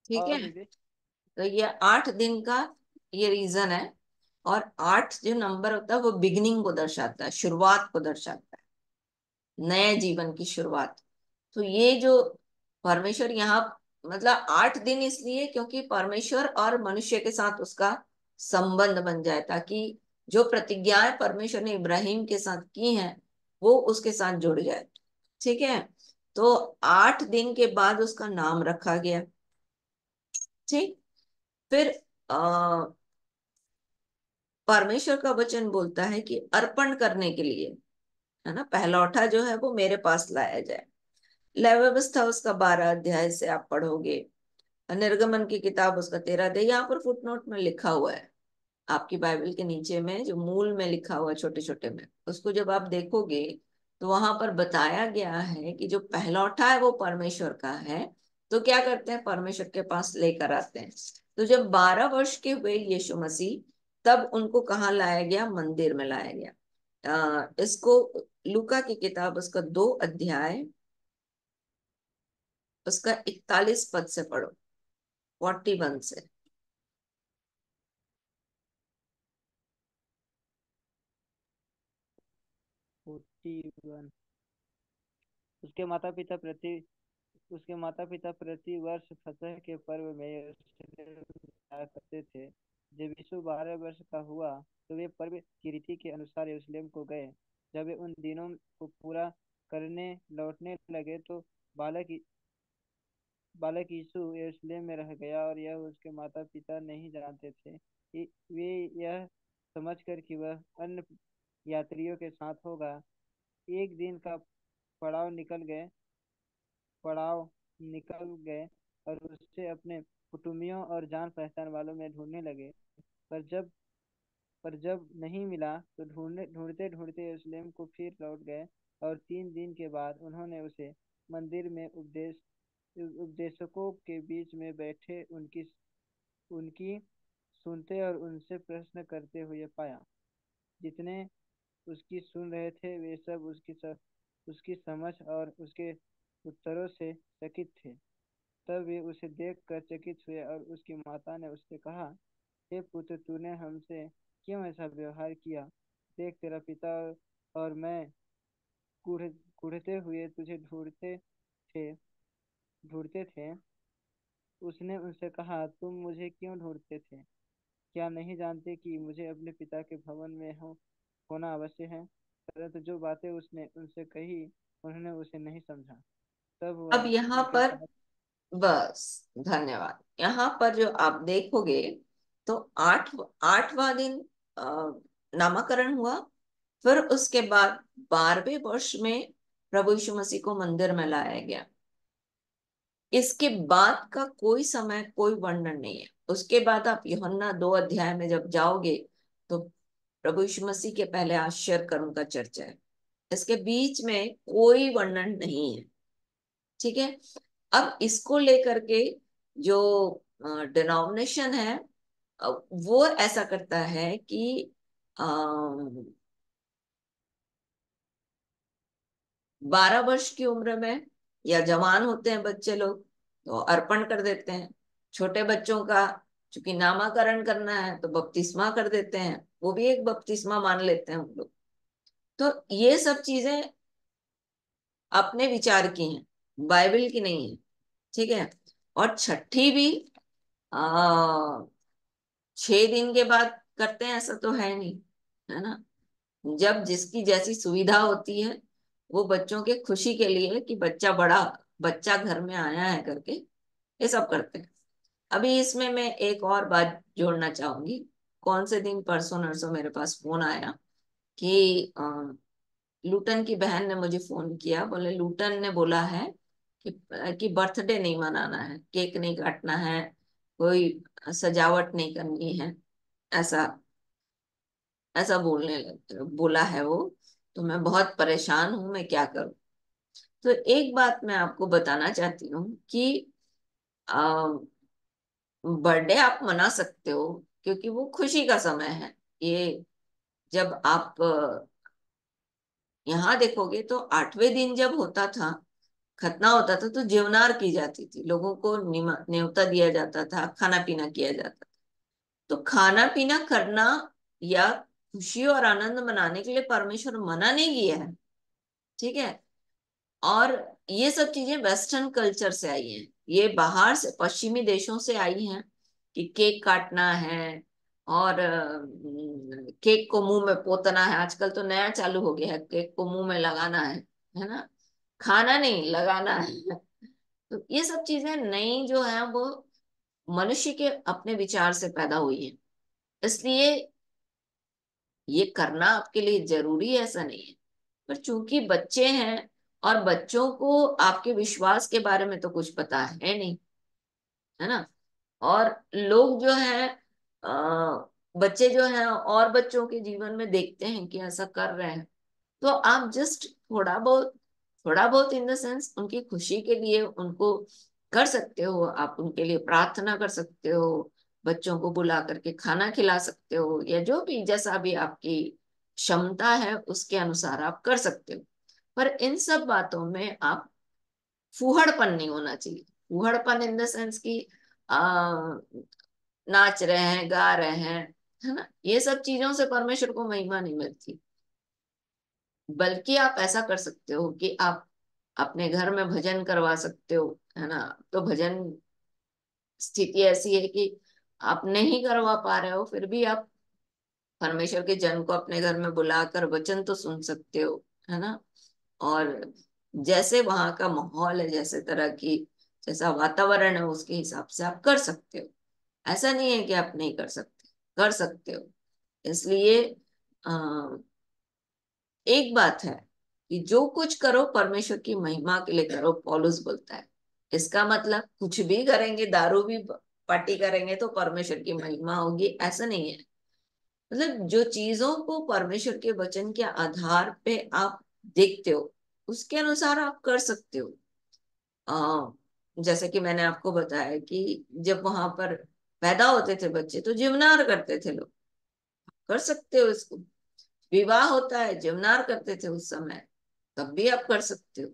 ठीक और है। दीदी तो ये 8 दिन का ये रीजन है। और 8 जो नंबर होता है वो बिगिनिंग को दर्शाता है, शुरुआत को दर्शाता है, नए जीवन की शुरुआत। तो ये जो परमेश्वर यहाँ, मतलब 8 दिन इसलिए क्योंकि परमेश्वर और मनुष्य के साथ उसका संबंध बन जाए, ताकि जो प्रतिज्ञाएं परमेश्वर ने इब्राहिम के साथ की हैं वो उसके साथ जुड़ जाए। ठीक है। तो 8 दिन के बाद उसका नाम रखा गया। ठीक। फिर परमेश्वर का वचन बोलता है कि अर्पण करने के लिए, है ना, पहलौठा जो है वो मेरे पास लाया जाए। लय व्यवस्था उसका 12 अध्याय से आप पढ़ोगे। निर्गमन की किताब उसका 13 अध्याय, यहाँ पर फुटनोट में लिखा हुआ है, आपकी बाइबल के नीचे में जो मूल में लिखा हुआ है छोटे छोटे में, उसको जब आप देखोगे तो वहां पर बताया गया है कि जो पहलौठा है वो परमेश्वर का है, तो क्या करते हैं, परमेश्वर के पास लेकर आते हैं। तो जब 12 वर्ष के हुए यीशु मसीह, तब उनको कहाँ लाया गया, मंदिर में लाया गया। इसको लूका की किताब, उसका 2 अध्याय, उसका 41 पद से पढ़ो, 41 से। 41। उसके माता पिता प्रति उसके माता पिता प्रति वर्ष फसह के पर्व में यरूशलेम जाया करते थे। जब यीशु 12 वर्ष का हुआ तो वे पर्व की रीति के अनुसार यरूशलेम को गए। जब वे उन दिनों को पूरा करने लौटने लगे तो बालक बालक यीशु यरूशलेम में रह गया, और यह उसके माता पिता नहीं जानते थे। वे यह समझकर कि वह अन्य यात्रियों के साथ होगा, एक दिन का पड़ाव निकल गए पड़ाव निकल गए और उसे अपने कुटुंबियों और जान पहचान वालों में ढूंढने लगे। पर जब पर जब नहीं मिला तो ढूंढते ढूंढते यरूशलेम को फिर लौट गए। और 3 दिन के बाद उन्होंने उसे मंदिर में उपदेशकों के बीच में बैठे उनकी उनकी सुनते और उनसे प्रश्न करते हुए पाया। जितने उसकी सुन रहे थे वे सब उसकी समझ और उसके उत्तरों से चकित थे। तब वे उसे देखकर चकित हुए, और उसकी माता ने उससे कहा, हे पुत्र, तूने हमसे क्यों ऐसा व्यवहार किया? देख, तेरा पिता और मैं कूढ़ते हुए तुझे थे ढूंढते थे। उसने उनसे कहा, तुम मुझे क्यों ढूंढते थे? क्या नहीं जानते कि मुझे अपने पिता के भवन में होना अवश्य है? परंतु जो बातें उसने उनसे कही उन्होंने उसे नहीं समझा। तब अब वह यहाँ उनके पर, साथ बस, धन्यवाद। यहाँ पर जो आप देखोगे, तो 8वां दिन अ, नामकरण हुआ। फिर उसके बाद 12वें वर्ष में प्रभु यीशु मसीह को मंदिर में लाया गया। इसके बाद का कोई समय, कोई वर्णन नहीं है। उसके बाद आप यूहन्ना 2 अध्याय में जब जाओगे, तो प्रभु यीशु मसीह के पहले आश्चर्य कर्म का चर्चा है। इसके बीच में कोई वर्णन नहीं है। ठीक है। अब इसको लेकर के जो डिनोमिनेशन है, वो ऐसा करता है कि 12 वर्ष की उम्र में, या जवान होते हैं बच्चे लोग, तो अर्पण कर देते हैं। छोटे बच्चों का चूंकि नामकरण करना है तो बपतिस्मा कर देते हैं, वो भी एक बपतिस्मा मान लेते हैं हम लोग। तो ये सब चीजें अपने विचार की हैं, बाइबल की नहीं है। ठीक है। और छठी भी आ 6 दिन के बाद करते हैं, ऐसा तो है नहीं, है ना। जब जिसकी जैसी सुविधा होती है, वो बच्चों के खुशी के लिए कि बच्चा घर में आया है करके ये सब करते हैं। अभी इसमें मैं एक और बात जोड़ना चाहूंगी। कौन से दिन, परसों नरसों मेरे पास फोन आया कि लूटन की बहन ने मुझे फोन किया। बोले, लूटन ने बोला है कि बर्थडे नहीं मनाना है, केक नहीं काटना है, कोई सजावट नहीं करनी है, ऐसा ऐसा बोला है वो। तो मैं बहुत परेशान हूं, मैं क्या करूं। तो एक बात मैं आपको बताना चाहती हूँ कि बर्थडे आप मना सकते हो, क्योंकि वो खुशी का समय है। ये जब आप यहाँ देखोगे, तो 8वें दिन जब होता था, खतना होता था, तो जीवनार की जाती थी, लोगों को न्योता दिया जाता था, खाना पीना किया जाता था। तो खाना पीना करना या खुशी और आनंद मनाने के लिए परमेश्वर मना नहीं किया है। ठीक है। और ये सब चीजें वेस्टर्न कल्चर से आई हैं, ये बाहर से, पश्चिमी देशों से आई हैं कि केक काटना है, और केक को मुंह में पोतना है। आजकल तो नया चालू हो गया है, केक को मुंह में लगाना है ना, खाना नहीं, लगाना है। तो ये सब चीजें नई जो है, वो मनुष्य के अपने विचार से पैदा हुई है। इसलिए ये करना आपके लिए जरूरी है, ऐसा नहीं है। पर चूंकि बच्चे हैं, और बच्चों को आपके विश्वास के बारे में तो कुछ पता है नहीं, है ना। और लोग जो है, बच्चे जो हैं और बच्चों के जीवन में देखते हैं कि ऐसा कर रहे हैं, तो आप जस्ट थोड़ा बहुत इन द सेंस उनकी खुशी के लिए उनको कर सकते हो, आप उनके लिए प्रार्थना कर सकते हो, बच्चों को बुला करके खाना खिला सकते हो, या जो भी जैसा भी आपकी क्षमता है उसके अनुसार आप कर सकते हो। पर इन सब बातों में आप फूहड़पन नहीं होना चाहिए। फूहड़पन इन द सेंस की आ, नाच रहे हैं, गा रहे हैं, है ना, ये सब चीजों से परमेश्वर को महिमा नहीं मिलती। बल्कि आप ऐसा कर सकते हो कि आप अपने घर में भजन करवा सकते हो, है ना। तो भजन स्थिति ऐसी है कि आप नहीं करवा पा रहे हो, फिर भी आप परमेश्वर के जन को अपने घर में बुलाकर वचन तो सुन सकते हो, है ना। और जैसे वहां का माहौल है, जैसे तरह की जैसा वातावरण है, उसके हिसाब से आप कर सकते हो। ऐसा नहीं है कि आप नहीं कर सकते, कर सकते हो। इसलिए एक बात है कि जो कुछ करो परमेश्वर की महिमा के लिए करो, पौलुस बोलता है। इसका मतलब कुछ भी करेंगे, दारू भी पार्टी करेंगे तो परमेश्वर की महिमा होगी, ऐसा नहीं है। मतलब जो चीजों को परमेश्वर के वचन के आधार पे आप देखते हो, उसके अनुसार आप कर सकते हो। आ, जैसे कि मैंने आपको बताया कि जब वहां पर पैदा होते थे बच्चे तो जीवनार करते थे लोग, कर सकते हो इसको। विवाह होता है, जीवनार करते थे उस समय, तब भी आप कर सकते हो।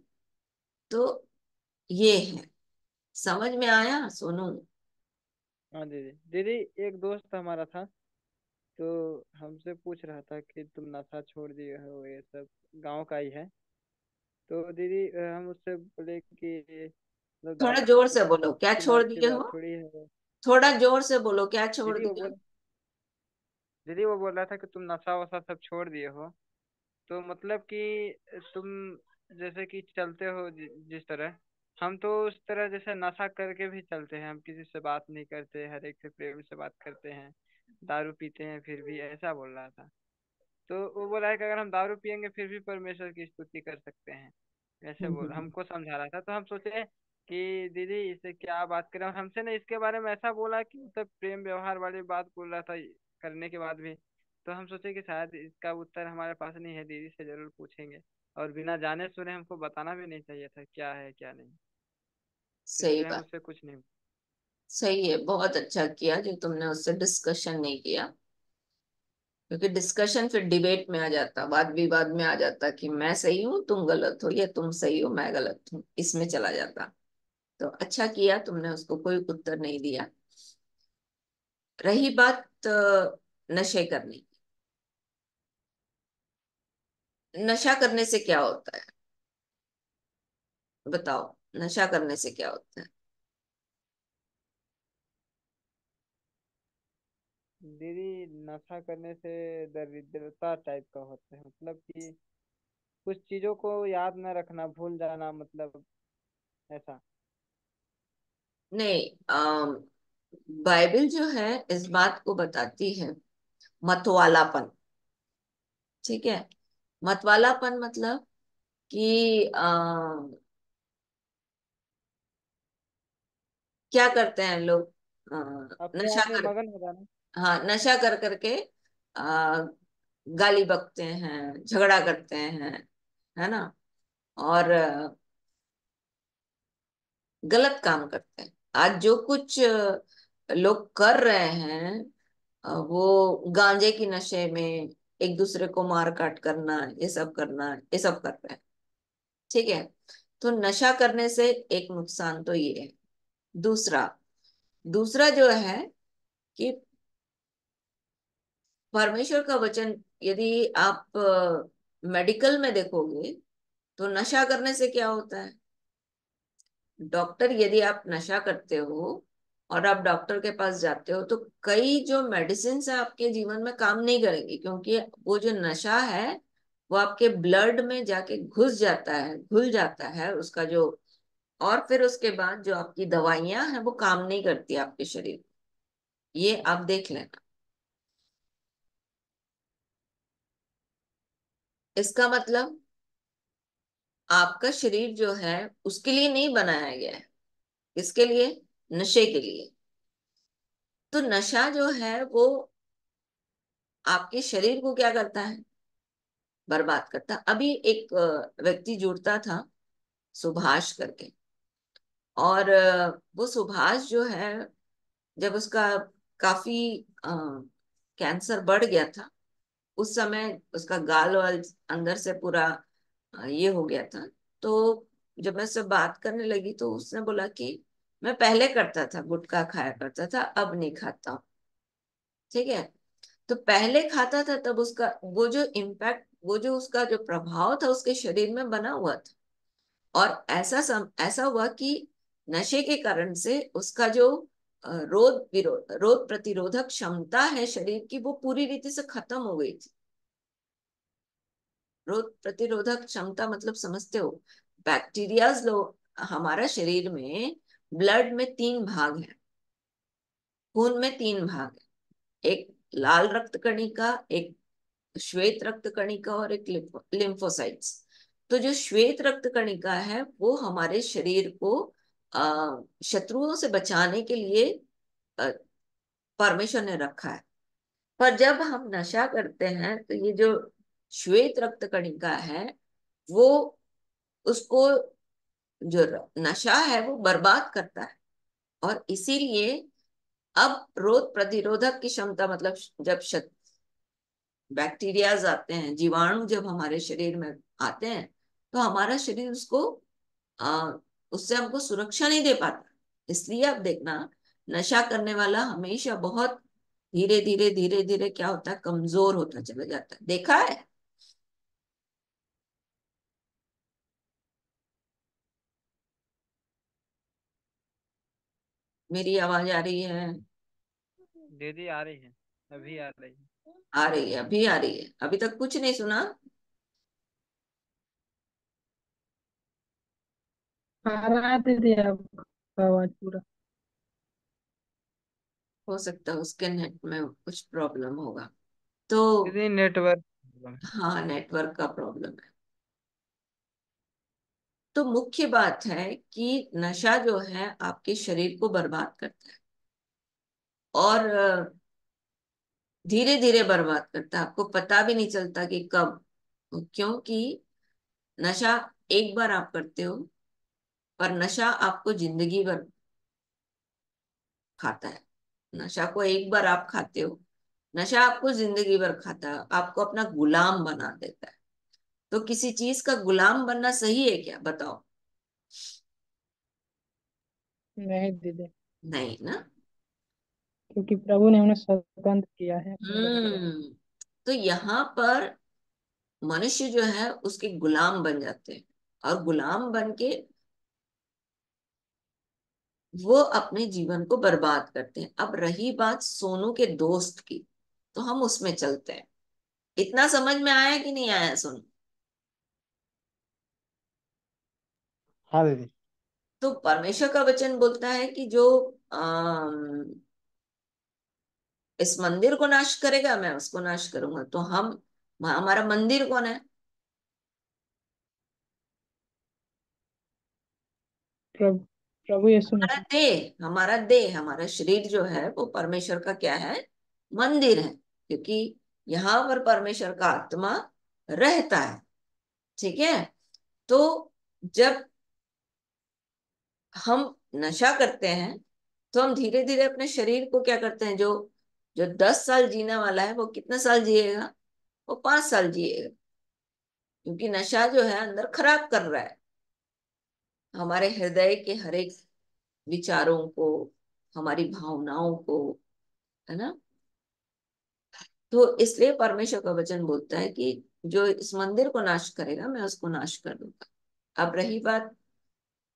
तो ये है, समझ में आया सोनू? हाँ दीदी। दीदी, एक दोस्त हमारा था, तो हमसे पूछ रहा था कि तुम नशा छोड़ दिए हो, ये सब गांव का ही है। तो दीदी हम उससे बोले कि मतलब थोड़ा दारू जोर से बोलो, क्या पीना छोड़ अच्छी दिए बात हो? थोड़ी है। थोड़ा जोर से बोलो, क्या छोड़ दीदी वो दिया? बोल दीदी वो बोल रहा था कि तुम नशा वशा सब छोड़ दिए हो, तो मतलब कि तुम जैसे कि चलते हो जिस तरह, हम तो उस तरह जैसे नशा करके भी चलते हैं। हम किसी से बात नहीं करते, हर एक से प्रेम से बात करते हैं, दारू पीते हैं फिर भी, ऐसा बोल रहा था। तो वो बोला है कि अगर हम दारू पियेंगे फिर भी परमेश्वर की स्तुति कर सकते हैं, ऐसे बोल हम्म। हमको समझा रहा था। तो हम सोचे कि दीदी इससे क्या बात करें, और हमसे ना इसके बारे में ऐसा बोला कि मतलब प्रेम व्यवहार वाली बात बोल रहा था करने के बाद भी। तो हम सोचे कि शायद इसका उत्तर हमारे पास नहीं है, दीदी से जरूर पूछेंगे। और बिना जाने सुने हमको बताना भी नहीं चाहिए था क्या है क्या नहीं, सही इसलिए हम बात। उससे कुछ नहीं। सही है, बहुत अच्छा किया जो तुमने उससे डिस्कशन नहीं किया, क्योंकि डिस्कशन फिर डिबेट में आ जाता, वाद विवाद में आ जाता कि मैं सही हूँ तुम गलत हो, या तुम सही हो मैं गलत हूँ, इसमें चला जाता। तो अच्छा किया तुमने उसको कोई उत्तर नहीं दिया। रही बात नशे करने की, नशा करने से क्या होता है? बताओ, नशा करने से क्या होता है? दीदी नशा करने से दरिद्रता टाइप का होता है, मतलब कि कुछ चीजों को याद न रखना, भूल जाना, मतलब ऐसा। नहीं, बाइबल जो है इस बात को बताती है, मतवालापन। ठीक है, मतवालापन मतलब कि क्या करते हैं लोग? अपने नशा आप में कर, मगन हो जाना। हाँ, नशा कर करके आ, गाली बकते हैं, झगड़ा करते हैं, है ना। और गलत काम करते हैं। आज जो कुछ लोग कर रहे हैं, वो गांजे की नशे में एक दूसरे को मार काट करना, ये सब करना, ये सब कर रहे हैं। ठीक है, तो नशा करने से एक नुकसान तो ये है। दूसरा, दूसरा जो है कि परमेश्वर का वचन यदि आप मेडिकल में देखोगे तो नशा करने से क्या होता है। डॉक्टर, यदि आप नशा करते हो और आप डॉक्टर के पास जाते हो तो कई जो मेडिसिन है आपके जीवन में काम नहीं करेंगी, क्योंकि वो जो नशा है वो आपके ब्लड में जाके घुस जाता है, घुल जाता है उसका जो। और फिर उसके बाद जो आपकी दवाइयां हैं वो काम नहीं करती आपके शरीर में। ये आप देख लेना। इसका मतलब आपका शरीर जो है उसके लिए नहीं बनाया गया है। किसके लिए? नशे के लिए। तो नशा जो है वो आपके शरीर को क्या करता है? बर्बाद करता। अभी एक व्यक्ति जुड़ता था, सुभाष करके। और वो सुभाष जो है, जब उसका काफी कैंसर बढ़ गया था, उस समय उसका गाल वाल अंदर से पूरा ये हो गया था। तो जब मैं उससे बात करने लगी तो उसने बोला कि मैं पहले करता था, गुटखा खाया करता था, अब नहीं खाता हूँ। ठीक है। तो पहले खाता था तब उसका वो जो इम्पैक्ट, वो जो उसका जो प्रभाव था उसके शरीर में बना हुआ था। और ऐसा हुआ कि नशे के कारण से उसका जो रोग प्रतिरोधक क्षमता है शरीर की, वो पूरी रीति से खत्म हो गई थी। रोग प्रतिरोधक क्षमता मतलब समझते हो, बैक्टीरियाज लो, हमारा शरीर में ब्लड में 3 भाग है, खून में 3 भाग है। एक लाल रक्त कणिका, एक श्वेत रक्त कणिका और एक लिम्फोसाइट्स। तो जो श्वेत रक्त कणिका है वो हमारे शरीर को शत्रुओं से बचाने के लिए परमेश्वर ने रखा है। पर जब हम नशा करते हैं तो ये जो श्वेत रक्त कणिका है वो, उसको जो नशा है वो बर्बाद करता है। और इसीलिए अब रोग प्रतिरोधक की क्षमता मतलब जब बैक्टीरियाज आते हैं, जीवाणु जब हमारे शरीर में आते हैं, तो हमारा शरीर उसको आ, उससे हमको सुरक्षा नहीं दे पाता। इसलिए आप देखना, नशा करने वाला हमेशा बहुत धीरे धीरे धीरे धीरे क्या होता है, कमजोर होता चला जाता है। देखा है? मेरी आवाज आ रही है? दीदी आ रही है, अभी आ रही है। आ रही है, अभी आ रही है। अभी तक कुछ नहीं सुना? आ रहा है दीदी आपका आवाज पूरा। हो सकता है उसके नेट में कुछ प्रॉब्लम होगा। तो दीदी नेटवर्क। हाँ, नेटवर्क का प्रॉब्लम है। तो मुख्य बात है कि नशा जो है आपके शरीर को बर्बाद करता है, और धीरे धीरे बर्बाद करता है। आपको पता भी नहीं चलता कि कब, क्योंकि नशा एक बार आप करते हो, पर नशा आपको जिंदगी भर खाता है। नशा को एक बार आप खाते हो, नशा आपको जिंदगी भर खाता है, आपको अपना गुलाम बना देता है। तो किसी चीज का गुलाम बनना सही है क्या, बताओ? नहीं दीदी, नहीं ना। क्योंकि प्रभु ने उन्हें स्वतंत्र किया है अपने वचन से। हम्म। तो यहाँ पर मनुष्य जो है उसके गुलाम बन जाते हैं, और गुलाम बन के वो अपने जीवन को बर्बाद करते हैं। अब रही बात सोनू के दोस्त की, तो हम उसमें चलते हैं। इतना समझ में आया कि नहीं आया सोनू? हाँ दीदी। तो परमेश्वर का वचन बोलता है कि जो अम, इस मंदिर को नाश करेगा मैं उसको नाश करूंगा। तो हम, हमारा मंदिर कौन है? प्रभु प्रभु यीशु हमारा मसीह। देह, हमारा देह, हमारा शरीर जो है वो परमेश्वर का क्या है, मंदिर है। क्योंकि यहाँ पर परमेश्वर का आत्मा रहता है। ठीक है। तो जब हम नशा करते हैं तो हम धीरे धीरे अपने शरीर को क्या करते हैं, जो जो 10 साल जीने वाला है वो कितने साल जिएगा, वो 5 साल जिएगा। क्योंकि नशा जो है अंदर खराब कर रहा है हमारे हृदय के हर एक विचारों को, हमारी भावनाओं को, है ना। तो इसलिए परमेश्वर का वचन बोलता है कि जो इस मंदिर को नाश करेगा मैं उसको नाश कर दूंगा। अब रही बात,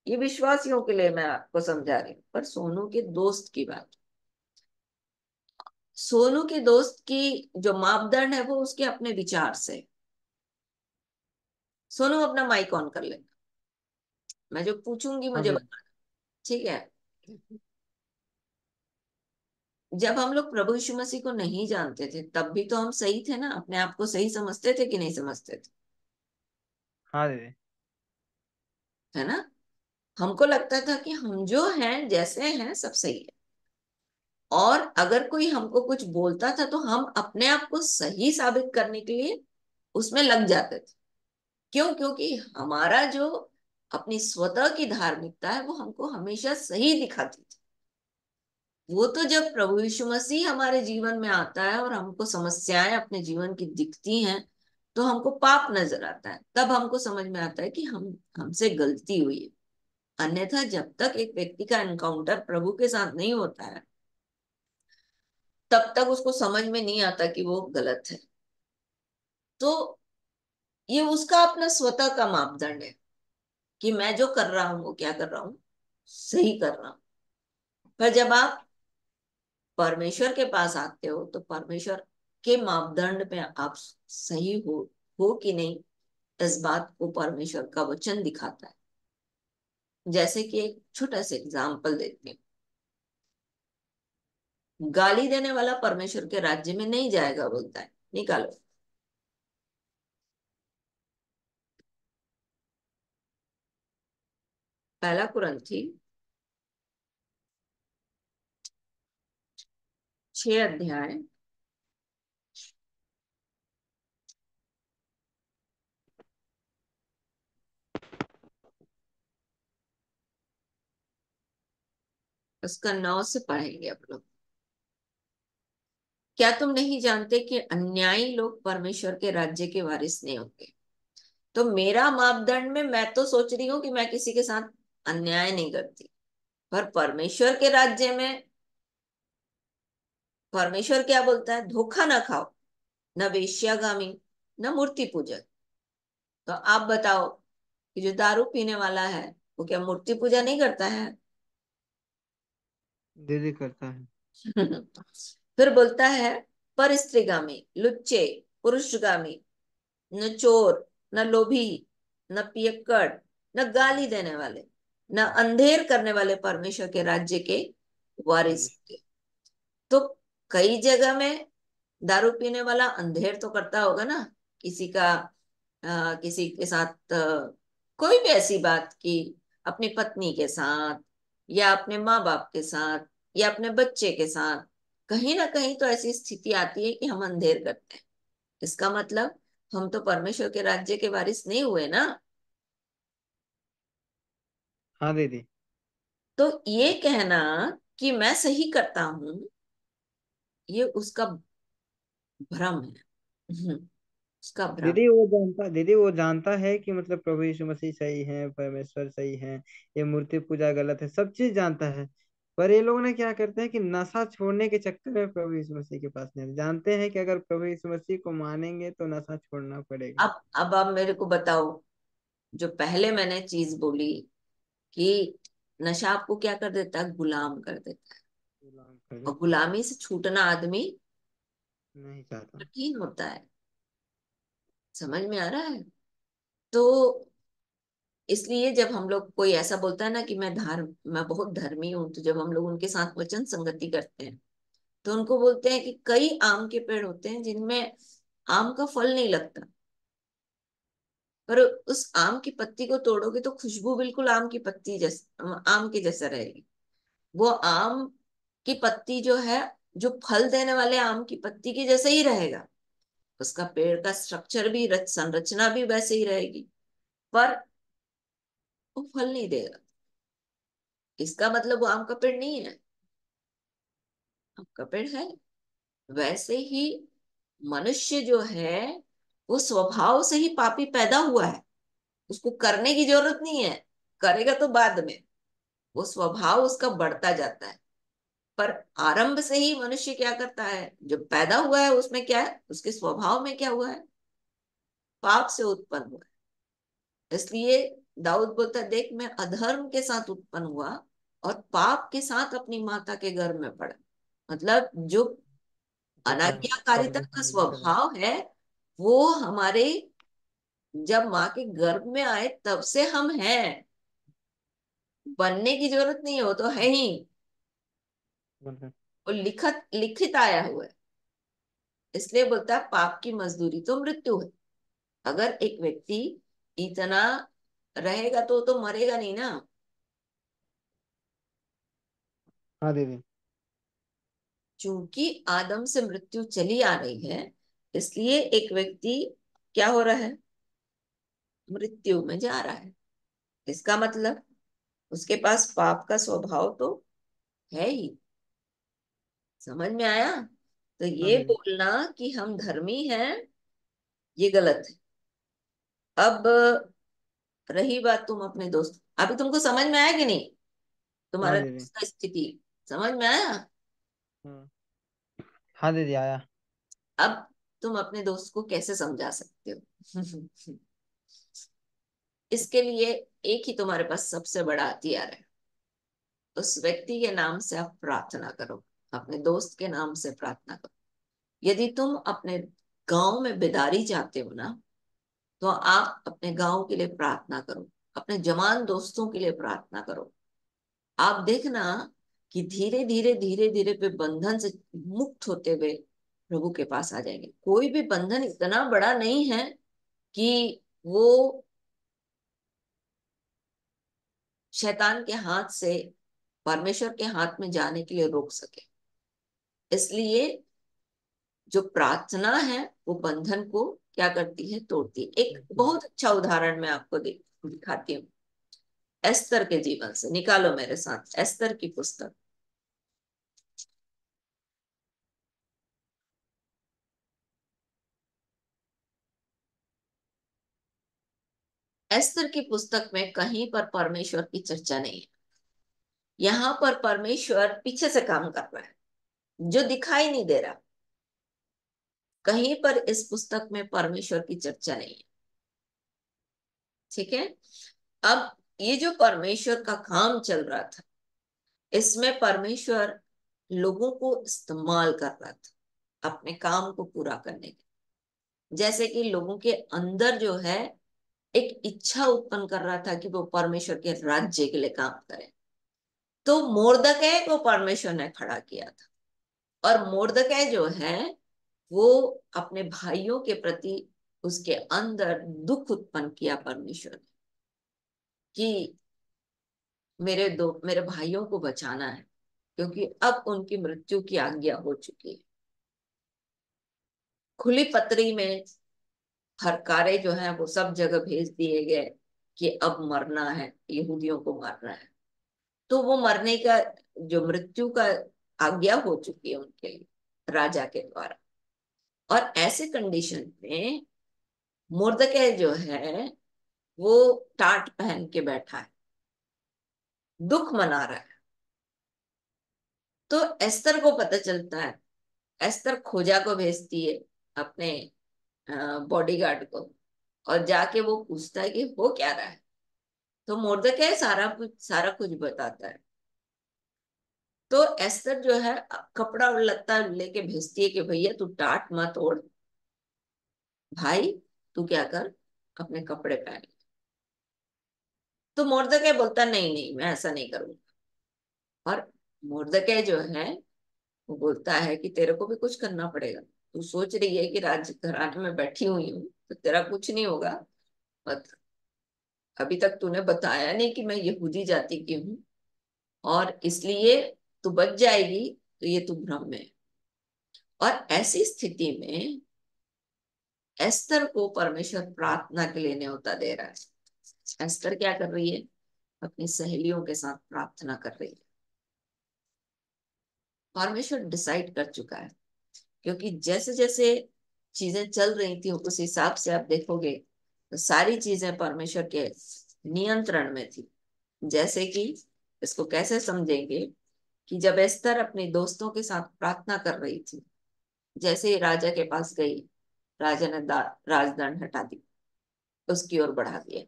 ये विश्वासियों के लिए मैं आपको समझा रही हूँ, पर सोनू के दोस्त की बात, सोनू के दोस्त की जो मापदंड है वो उसके अपने विचार से। सोनू अपना माइक ऑन कर लेना, मैं जो पूछूंगी हाँ मुझे दीदी। बता। ठीक है। जब हम लोग प्रभु यीशु मसीह को नहीं जानते थे तब भी तो हम सही थे ना, अपने आप को सही समझते थे कि नहीं समझते थे? हाँ दीदी। है ना। हमको लगता था कि हम जो हैं जैसे हैं सब सही है, और अगर कोई हमको कुछ बोलता था तो हम अपने आप को सही साबित करने के लिए उसमें लग जाते थे। क्यों? क्योंकि हमारा जो अपनी स्वतः की धार्मिकता है वो हमको हमेशा सही दिखाती थी। वो तो जब प्रभु यीशु मसीह हमारे जीवन में आता है और हमको समस्याएं अपने जीवन की दिखती हैं, तो हमको पाप नजर आता है, तब हमको समझ में आता है कि हमसे गलती हुई है। अन्यथा जब तक एक व्यक्ति का एनकाउंटर प्रभु के साथ नहीं होता है, तब तक उसको समझ में नहीं आता कि वो गलत है। तो ये उसका अपना स्वतः का मापदंड है कि मैं जो कर रहा हूं वो क्या कर रहा हूं, सही कर रहा हूं। पर जब आप परमेश्वर के पास आते हो तो परमेश्वर के मापदंड में आप सही हो कि नहीं, इस बात को परमेश्वर का वचन दिखाता है। जैसे कि एक छोटा सा एग्जाम्पल देती हूँ। गाली देने वाला परमेश्वर के राज्य में नहीं जाएगा, बोलता है निकालो। पहला कुरिन्थी 6 अध्याय उसका 9 से पढ़ेंगे आप लोग। क्या तुम नहीं जानते कि अन्यायी लोग परमेश्वर के राज्य के वारिस नहीं होंगे। तो मेरा मापदंड में मैं तो सोच रही हूँ कि मैं किसी के साथ अन्याय नहीं करती, पर परमेश्वर के राज्य में परमेश्वर क्या बोलता है, धोखा ना खाओ, न वेश्यागामी, न मूर्ति पूजक। तो आप बताओ कि जो दारू पीने वाला है वो क्या मूर्ति पूजा नहीं करता है? दीदी करता है। फिर बोलता है पर स्त्रीगामी, लुच्चे, पुरुषगामी, न चोर, न लोभी, न पियक्कड़, न गाली देने वाले, न अंधेर करने वाले परमेश्वर के राज्य के वारिस बारिश। होंगे। तो कई जगह में दारू पीने वाला अंधेर तो करता होगा ना, किसी का किसी के साथ कोई भी ऐसी बात की, अपनी पत्नी के साथ या अपने माँ बाप के साथ या अपने बच्चे के साथ, कहीं ना कहीं तो ऐसी स्थिति आती है कि हम अंधेर करते हैं। इसका मतलब हम तो परमेश्वर के राज्य के वारिस नहीं हुए ना। हाँ दीदी। तो ये कहना कि मैं सही करता हूं, ये उसका भ्रम है। उसका भ्रम। दीदी वो जानता है कि मतलब प्रभु यीशु मसीह सही है, परमेश्वर सही है, ये मूर्ति पूजा गलत है, सब चीज जानता है। पर ये लोग ना क्या करते हैं कि नशा छोड़ने के चक्कर में प्रभु यीशु मसीह के पास नहीं आते। जानते हैं कि अगर प्रभु यीशु मसीह को मानेंगे तो नशा छोड़ना पड़ेगा। अब आप मेरे को बताओ, जो पहले मैंने चीज बोली कि नशा आपको क्या कर देता है, गुलाम कर देता है। गुलाम कर और देता है। गुलामी से छूटना आदमी नहीं चाहता। कठिन होता है। समझ में आ रहा है? तो इसलिए जब हम लोग कोई ऐसा बोलता है ना कि मैं बहुत धर्मी हूं, तो जब हम लोग उनके साथ वचन संगति करते हैं तो उनको बोलते हैं कि कई आम के पेड़ होते हैं जिनमें आम का फल नहीं लगता, पर उस आम की पत्ती को तोड़ोगे तो खुशबू बिल्कुल आम की पत्ती जैसा, आम के जैसा रहेगी। वो आम की पत्ती जो है, जो फल देने वाले आम की पत्ती के जैसे ही रहेगा, उसका पेड़ का स्ट्रक्चर भी, संरचना भी वैसे ही रहेगी, पर वो फल नहीं देगा। इसका मतलब वो आम का पेड़ नहीं है, आम का पेड़ है। वैसे ही मनुष्य जो है वो स्वभाव से ही पापी पैदा हुआ है, उसको करने की जरूरत नहीं है, करेगा तो बाद में। वो स्वभाव उसका बढ़ता जाता है। पर आरंभ से ही मनुष्य क्या करता है, जो पैदा हुआ है उसमें क्या है, उसके स्वभाव में क्या हुआ है, पाप से उत्पन्न हुआ है। इसलिए दाऊद बोलता है, देख मैं अधर्म के साथ उत्पन्न हुआ और पाप के साथ अपनी माता के गर्भ में पड़ा। मतलब जो देखा है, अनाज्ञाकारिता का परमेश्वर ने करा। स्वभाव है, वो हमारे जब माँ के गर्भ में आए तब से हम हैं। बनने की जरूरत नहीं है, वो तो है ही। बोलते वो लिखित आया हुआ है। इसलिए बोलता है पाप की मजदूरी तो मृत्यु है। अगर एक व्यक्ति इतना रहेगा तो मरेगा नहीं ना। हाँ दीदी। चूंकि आदम से मृत्यु चली आ रही है, इसलिए एक व्यक्ति क्या हो रहा है, मृत्यु में जा रहा है। इसका मतलब उसके पास पाप का स्वभाव तो है ही। समझ में आया? तो हाँ ये दीदी। बोलना कि हम धर्मी हैं, ये गलत है। अब रही बात तुम अपने दोस्त, अभी तुमको समझ में आया कि नहीं? हाँ तुम्हारे दीदी। दोस्त का स्थिति समझ में आया? हम्म। हाँ दीदी आया। अब तुम अपने दोस्त को कैसे समझा सकते हो? इसके लिए एक ही तुम्हारे पास सबसे बड़ा हथियार है। उस व्यक्ति के नाम से आप प्रार्थना करो, अपने दोस्त के नाम से प्रार्थना करो। यदि तुम अपने गांव में बेदारी चाहते हो ना, तो आप अपने गांव के लिए प्रार्थना करो, अपने जवान दोस्तों के लिए प्रार्थना करो। आप देखना कि धीरे धीरे वे बंधन से मुक्त होते हुए प्रभु के पास आ जाएंगे। कोई भी बंधन इतना बड़ा नहीं है कि वो शैतान के हाथ से परमेश्वर के हाथ में जाने के लिए रोक सके। इसलिए जो प्रार्थना है वो बंधन को क्या करती है? तोड़ती है। एक बहुत अच्छा उदाहरण मैं आपको दिखाती हूँ। एस्तर के जीवन से निकालो मेरे साथ एस्तर की पुस्तक। एस्तर की पुस्तक में कहीं पर परमेश्वर की चर्चा नहीं है। यहाँ पर परमेश्वर पीछे से काम कर रहा है जो दिखाई नहीं दे रहा। कहीं पर इस पुस्तक में परमेश्वर की चर्चा नहीं है। ठीक है। अब ये जो परमेश्वर का काम चल रहा था, इसमें परमेश्वर लोगों को इस्तेमाल कर रहा था अपने काम को पूरा करने के। जैसे कि लोगों के अंदर जो है एक इच्छा उत्पन्न कर रहा था कि वो परमेश्वर के राज्य के लिए काम करें। तो मोर्दकै को परमेश्वर ने खड़ा किया था। और मोर्दकै जो है वो अपने भाइयों के प्रति उसके अंदर दुख उत्पन्न किया परमेश्वर ने कि मेरे भाइयों को बचाना है, क्योंकि अब उनकी मृत्यु की आज्ञा हो चुकी है। खुली पत्री में हरकारे जो है वो सब जगह भेज दिए गए कि अब मरना है, यहूदियों को मरना है। तो वो मरने का जो मृत्यु का आज्ञा हो चुकी है उनके लिए राजा के द्वारा। और ऐसे कंडीशन में मुर्दकै जो है वो टाट पहन के बैठा है, दुख मना रहा है। तो एस्तर को पता चलता है। एस्तर खोजा को भेजती है अपने बॉडीगार्ड को, और जाके वो पूछता है कि हो क्या रहा है। तो मुर्दकै सारा कुछ बताता है। तो एस्तर जो है कपड़ा और लत्ता लेके भेजती है कि भैया तू टाट मत ओढ़, भाई तू क्या कर, अपने कपड़े पहन। तो मुर्दकै बोलता नहीं नहीं मैं ऐसा नहीं करूंगा। और मुर्दकै जो है वो बोलता है कि तेरे को भी कुछ करना पड़ेगा। तू सोच रही है कि राजघराने में बैठी हुई हूँ तो तेरा कुछ नहीं होगा। मत, अभी तक तूने बताया नहीं कि मैं यहूदी जाति की हूँ, और इसलिए तू बच जाएगी, तो ये तू भ्रम में है। और ऐसी स्थिति में एस्तर को परमेश्वर प्रार्थना के लिए न्योता दे रहा है। एस्तर क्या कर रही है? अपनी सहेलियों के साथ प्रार्थना कर रही है। परमेश्वर डिसाइड कर चुका है, क्योंकि जैसे जैसे चीजें चल रही थी उस हिसाब से आप देखोगे तो सारी चीजें परमेश्वर के नियंत्रण में थी। जैसे कि इसको कैसे समझेंगे कि जब एस्तर अपने दोस्तों के साथ प्रार्थना कर रही थी, जैसे ही राजा के पास गई, राजा ने राजदंड हटा दी, उसकी ओर बढ़ा दिया।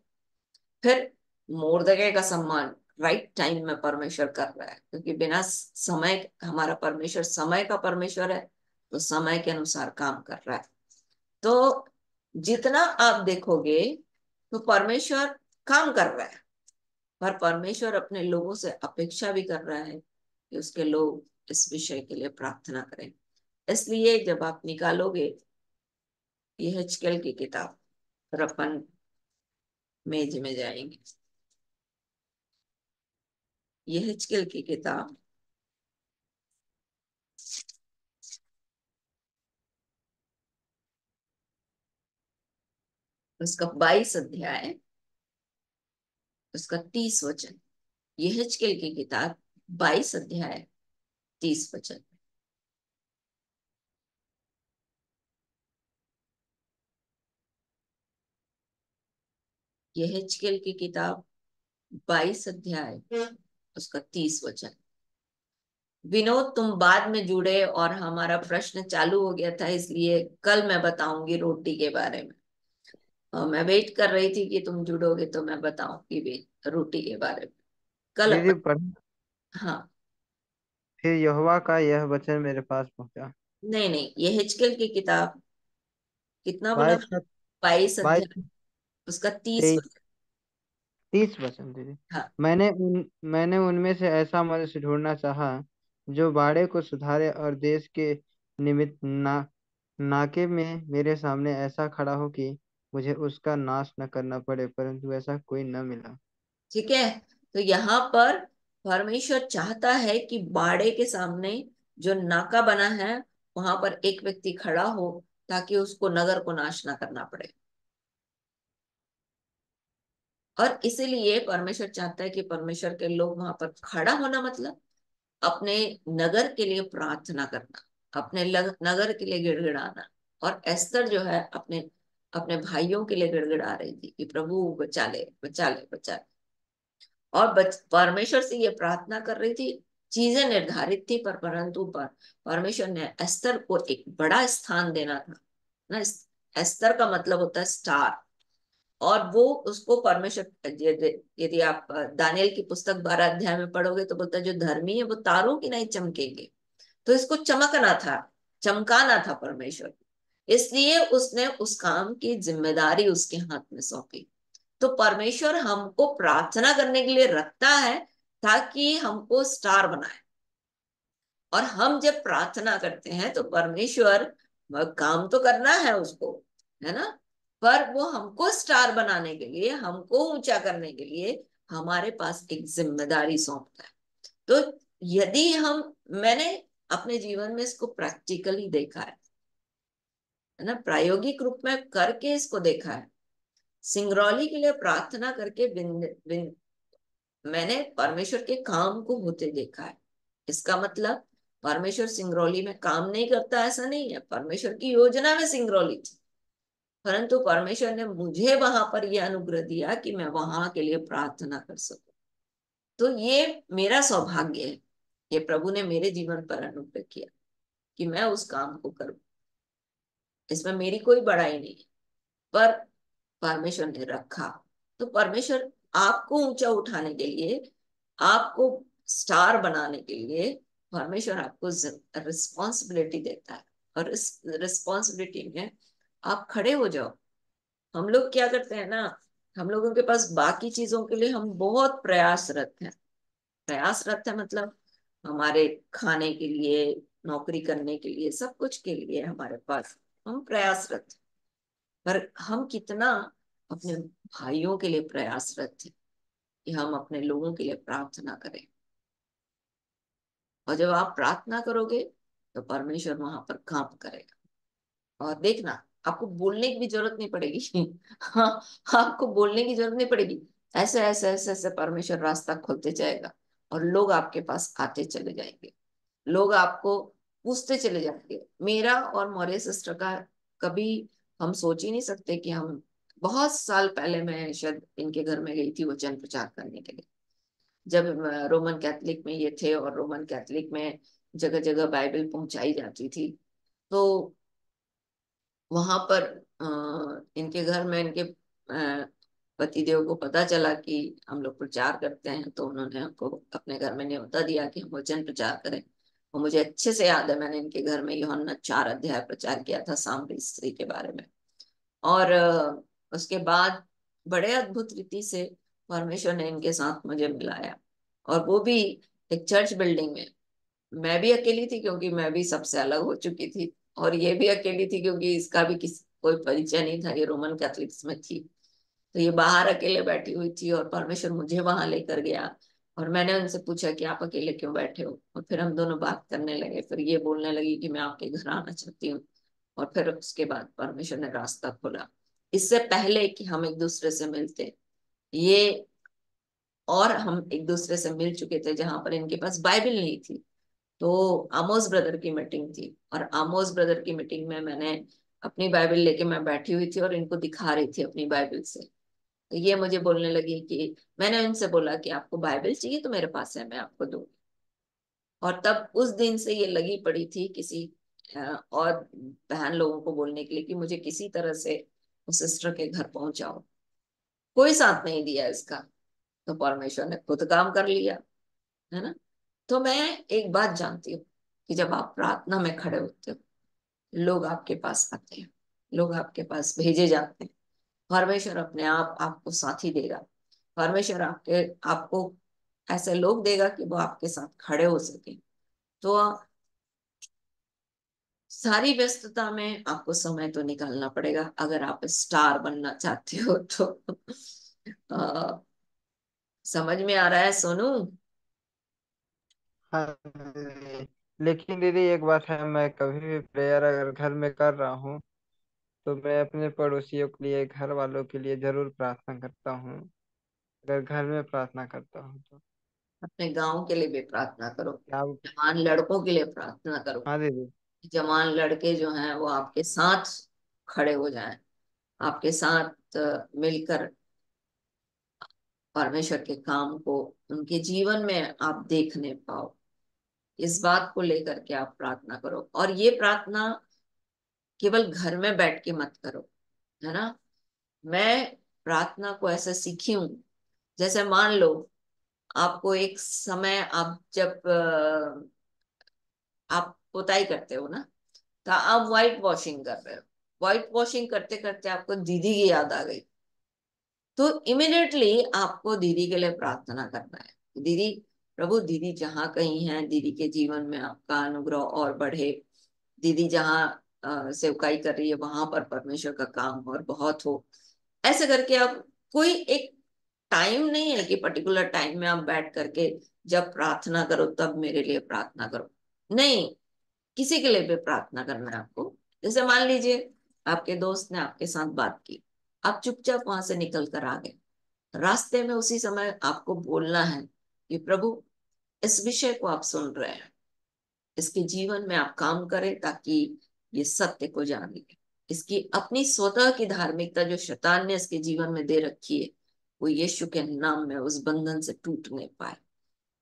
फिर मोर्दकै का सम्मान राइट टाइम में परमेश्वर कर रहा है, क्योंकि बिना समय, हमारा परमेश्वर समय का परमेश्वर है, तो समय के अनुसार काम कर रहा है। तो जितना आप देखोगे तो परमेश्वर काम कर रहा है, पर परमेश्वर अपने लोगों से अपेक्षा भी कर रहा है कि उसके लोग इस विषय के लिए प्रार्थना करें। इसलिए जब आप निकालोगे यहेजकेल की किताब, फिर अपन मेज में जाएंगे। यहेजकेल की किताब उसका 22 अध्याय उसका 30 वचन। यहेजकेल की किताब 22 अध्याय 30 वचन। यहेजकेल की किताब 22 अध्याय उसका 30 वचन। विनोद, तुम बाद में जुड़े और हमारा प्रश्न चालू हो गया था, इसलिए कल मैं बताऊंगी रोटी के बारे में। और मैं वेट कर रही थी कि तुम जुड़ोगे तो मैं बताऊंगी भी रोटी के बारे में कल दीदी अपन। पढ़। हाँ। फिर यहोवा का यह वचन मेरे पास पहुंचा। नहीं नहीं, ये हिजकेल की किताब कितना बोला? 22 का 22 22 अध्याय उसका 30 23 वचन। 30 वचन दीदी। हाँ। मैंने उनमें से ऐसा मनुष्य ढूंढना चाहा जो बाड़े को सुधारे और देश के निमित्त नाके में मेरे सामने ऐसा खड़ा हो कि मुझे उसका नाश न करना पड़े, परंतु ऐसा कोई न मिला। ठीक है। तो यहाँ पर परमेश्वर चाहता है कि बाड़े के सामने जो नाका बना है वहां पर एक व्यक्ति खड़ा हो, ताकि उसको नगर को नाश ना करना पड़े। और इसीलिए परमेश्वर चाहता है कि परमेश्वर के लोग वहां पर खड़ा होना, मतलब अपने नगर के लिए प्रार्थना करना, अपने नगर के लिए गिड़गिड़ाना। और एस्तर जो है अपने अपने भाइयों के लिए गिड़गिड़ा रही थी कि प्रभु बचा ले, बचा ले, बचा ले। और परमेश्वर से ये प्रार्थना कर रही थी। चीजें निर्धारित थी, परंतु परमेश्वर ने एस्तर को एक बड़ा स्थान देना था ना। एस्तर का मतलब होता है स्टार। और वो उसको परमेश्वर, यदि आप दानियल की पुस्तक 12 अध्याय में पढ़ोगे तो बोलता है जो धर्मी है वो तारों की नहीं चमकेंगे। तो इसको चमकना था, चमकाना था परमेश्वर। इसलिए उसने उस काम की जिम्मेदारी उसके हाथ में सौंपी। तो परमेश्वर हमको प्रार्थना करने के लिए रखता है ताकि हमको स्टार बनाए। और हम जब प्रार्थना करते हैं तो परमेश्वर, काम तो करना है उसको, है ना। पर वो हमको स्टार बनाने के लिए, हमको ऊंचा करने के लिए हमारे पास एक जिम्मेदारी सौंपता है। तो यदि हम, मैंने अपने जीवन में इसको प्रैक्टिकली देखा है ना, प्रायोगिक रूप में करके इसको देखा है। सिंगरौली के लिए प्रार्थना करके मैंने परमेश्वर के काम को होते देखा है। इसका मतलब परमेश्वर सिंगरौली में काम नहीं करता ऐसा नहीं है, परमेश्वर की योजना में सिंगरौली थी। परंतु परमेश्वर ने मुझे वहां पर यह अनुग्रह दिया कि मैं वहां के लिए प्रार्थना कर सकूं। तो ये मेरा सौभाग्य है, ये प्रभु ने मेरे जीवन पर अनुग्रह किया कि मैं उस काम को करूं। इसमें मेरी कोई बड़ाई नहीं है, पर परमेश्वर ने रखा। तो परमेश्वर आपको ऊंचा उठाने के लिए, आपको स्टार बनाने के लिए परमेश्वर आपको रिस्पॉन्सिबिलिटी देता है। और इस रिस्पॉन्सिबिलिटी में आप खड़े हो जाओ। हम लोग क्या करते हैं ना, हम लोगों के पास बाकी चीजों के लिए हम बहुत प्रयासरत हैं। प्रयासरत है मतलब हमारे खाने के लिए, नौकरी करने के लिए, सब कुछ के लिए हमारे पास हम प्रयासरत हैं। पर हम कितना अपने भाइयों के लिए प्रयासरत थे कि हम अपने लोगों के लिए प्रार्थना करें। और जब आप प्रार्थना करोगे तो परमेश्वर वहां पर काम करेगा। और देखना, आपको बोलने की भी जरूरत नहीं पड़ेगी। हाँ, आपको बोलने की जरूरत नहीं पड़ेगी। ऐसे ऐसे ऐसे ऐसे परमेश्वर रास्ता खोलते जाएगा और लोग आपके पास आते चले जाएंगे। लोग आपको पूछते चले जाएंगे। मेरा और मौर्य सिस्टर का कभी हम सोच ही नहीं सकते कि हम, बहुत साल पहले मैं शायद इनके घर में गई थी वचन प्रचार करने के लिए, जब रोमन कैथोलिक में ये थे और रोमन कैथोलिक में जगह जगह बाइबल पहुंचाई जाती थी। तो वहां पर इनके घर में इनके पतिदेव को पता चला कि हम लोग प्रचार करते हैं, तो उन्होंने हमको अपने घर में न्योता दिया कि हम वचन प्रचार करें। और मुझे अच्छे से याद है, मैंने इनके घर में यूहन्ना 4 अध्याय प्रचार किया था, सामरी स्त्री के बारे में। और उसके बाद बड़े अद्भुत रीति से परमेश्वर ने इनके साथ मुझे मिलाया। और वो भी एक चर्च बिल्डिंग में। मैं भी अकेली थी क्योंकि मैं भी सबसे अलग हो चुकी थी, और ये भी अकेली थी क्योंकि इसका भी किसी कोई परिचय नहीं था, ये रोमन कैथलिक्स में थी। तो ये बाहर अकेले बैठी हुई थी और परमेश्वर मुझे वहां लेकर गया। और मैंने उनसे पूछा कि आप अकेले क्यों बैठे हो, और फिर हम दोनों बात करने लगे। फिर ये बोलने लगी कि मैं आपके घर आना चाहती हूँ। और फिर उसके बाद परमेश्वर ने रास्ता खोला। इससे पहले कि हम एक दूसरे से मिलते, ये और हम एक दूसरे से मिल चुके थे, जहां पर इनके पास बाइबल नहीं थी। तो आमोस ब्रदर की मीटिंग थी, और आमोस ब्रदर की मीटिंग में मैंने अपनी बाइबल लेके मैं बैठी हुई थी और इनको दिखा रही थी अपनी बाइबल से। तो ये मुझे बोलने लगी कि मैंने उनसे बोला कि आपको बाइबल चाहिए तो मेरे पास है, मैं आपको दूंगी। और तब उस दिन से ये लगी पड़ी थी किसी और बहन लोगों को बोलने के लिए कि मुझे किसी तरह से उस सिस्टर के घर पहुंचाओ। कोई साथ नहीं दिया इसका, तो परमेश्वर ने खुद काम कर लिया, है ना। तो मैं एक बात जानती हूँ कि जब आप प्रार्थना में खड़े होते हो, लोग आपके पास आते हैं, लोग आपके पास भेजे जाते हैं। परमेश्वर अपने आप आपको साथी देगा। परमेश्वर आपको ऐसे लोग देगा कि वो आपके साथ खड़े हो सके। तो सारी व्यस्तता में आपको समय तो निकालना पड़ेगा अगर आप स्टार बनना चाहते हो तो। अ, समझ में आ रहा है सोनू? हाँ दीदी। लेकिन दीदी एक बात है, मैं कभी भी प्रेयर अगर घर में कर रहा हूँ तो मैं अपने पड़ोसियों के लिए, घर वालों के लिए जरूर प्रार्थना करता हूँ। अगर घर में प्रार्थना करता हूँ तो अपने गांव के लिए भी प्रार्थना करो, क्या आप। जवान लड़कों के लिए प्रार्थना करो। हाँ दीदी। जवान लड़के जो हैं वो आपके साथ खड़े हो जाएं, आपके साथ मिलकर परमेश्वर के काम को उनके जीवन में आप देखने पाओ। इस बात को लेकर के आप प्रार्थना करो, और ये प्रार्थना केवल घर में बैठ के मत करो, है ना। मैं प्रार्थना को ऐसे सीखी हूँ, जैसे मान लो आपको एक समय, आप जब आप पुताई करते हो ना, तो आप व्हाइट वॉशिंग कर रहे हो। व्हाइट वॉशिंग करते करते आपको दीदी की याद आ गई, तो इमिडिएटली आपको दीदी के लिए प्रार्थना करना है। दीदी, प्रभु दीदी जहाँ कहीं है, दीदी के जीवन में आपका अनुग्रह और बढ़े। दीदी जहाँ सेवकाई कर रही है वहां पर परमेश्वर का काम और बहुत हो। ऐसे करके आप, कोई एक टाइम नहीं है कि पर्टिकुलर टाइम में आप बैठ करके जब प्रार्थना करो तब मेरे लिए प्रार्थना करो, नहीं। किसी के लिए भी प्रार्थना करना है आपको। जैसे मान लीजिए आपके दोस्त ने आपके साथ बात की, आप चुपचाप वहां से निकल कर आ गए, रास्ते में उसी समय आपको बोलना है कि प्रभु इस विषय को आप सुन रहे हैं, इसके जीवन में आप काम करें ताकि ये सत्य को जान ले। इसकी अपनी स्वतः की धार्मिकता जो शैतान ने इसके जीवन में दे रखी है, वो यीशु के नाम में उस बंधन से टूट नहीं पाए,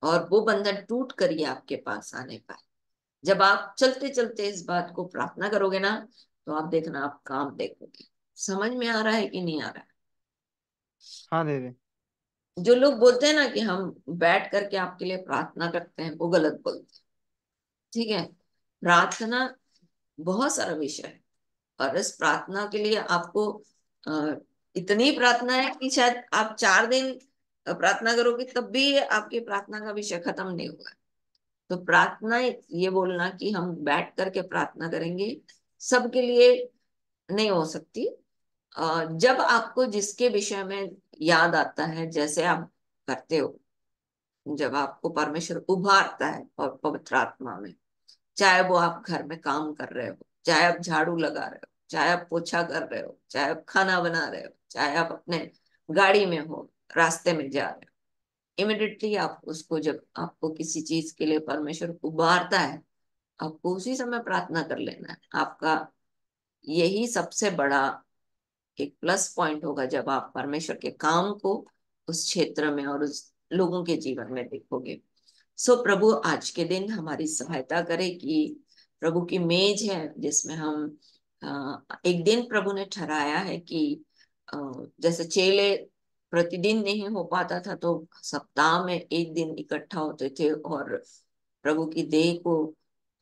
और वो बंधन टूट कर ही आपके पास आने पाए। जब आप चलते चलते इस बात को प्रार्थना करोगे ना, तो आप देखना, आप काम देखोगे। समझ में आ रहा है कि नहीं आ रहा है? हाँ दीदी। जो लोग बोलते हैं ना कि हम बैठ करके आपके लिए प्रार्थना करते हैं, वो गलत बोलते हैं। ठीक है, प्रार्थना बहुत सारा विषय है, और इस प्रार्थना के लिए आपको अ, इतनी प्रार्थना है कि शायद आप 4 दिन प्रार्थना करोगे तब भी आपकी प्रार्थना का विषय खत्म नहीं होगा। तो प्रार्थना ये बोलना कि हम बैठ करके प्रार्थना करेंगे, सबके लिए नहीं हो सकती। जब आपको जिसके विषय में याद आता है, जैसे आप करते हो, जब आपको परमेश्वर उभारता है और पवित्र आत्मा में, चाहे वो आप घर में काम कर रहे हो, चाहे आप झाड़ू लगा रहे हो, चाहे आप पोछा कर रहे हो, चाहे आप खाना बना रहे हो, चाहे आप अपने गाड़ी में हो, रास्ते में जा रहे हो, इमिडिएटली आप उसको, जब आपको किसी चीज के लिए परमेश्वर उभारता है, आपको उसी समय प्रार्थना कर लेना है। आपका यही सबसे बड़ा एक प्लस पॉइंट होगा जब आप परमेश्वर के काम को उस क्षेत्र में और उस लोगों के जीवन में देखोगे। सो प्रभु आज के दिन हमारी सहायता करे कि प्रभु की मेज है जिसमें हम एक दिन प्रभु ने ठहराया है कि अ, जैसे चेले प्रतिदिन नहीं हो पाता था, तो सप्ताह में एक दिन इकट्ठा होते थे और प्रभु की देह को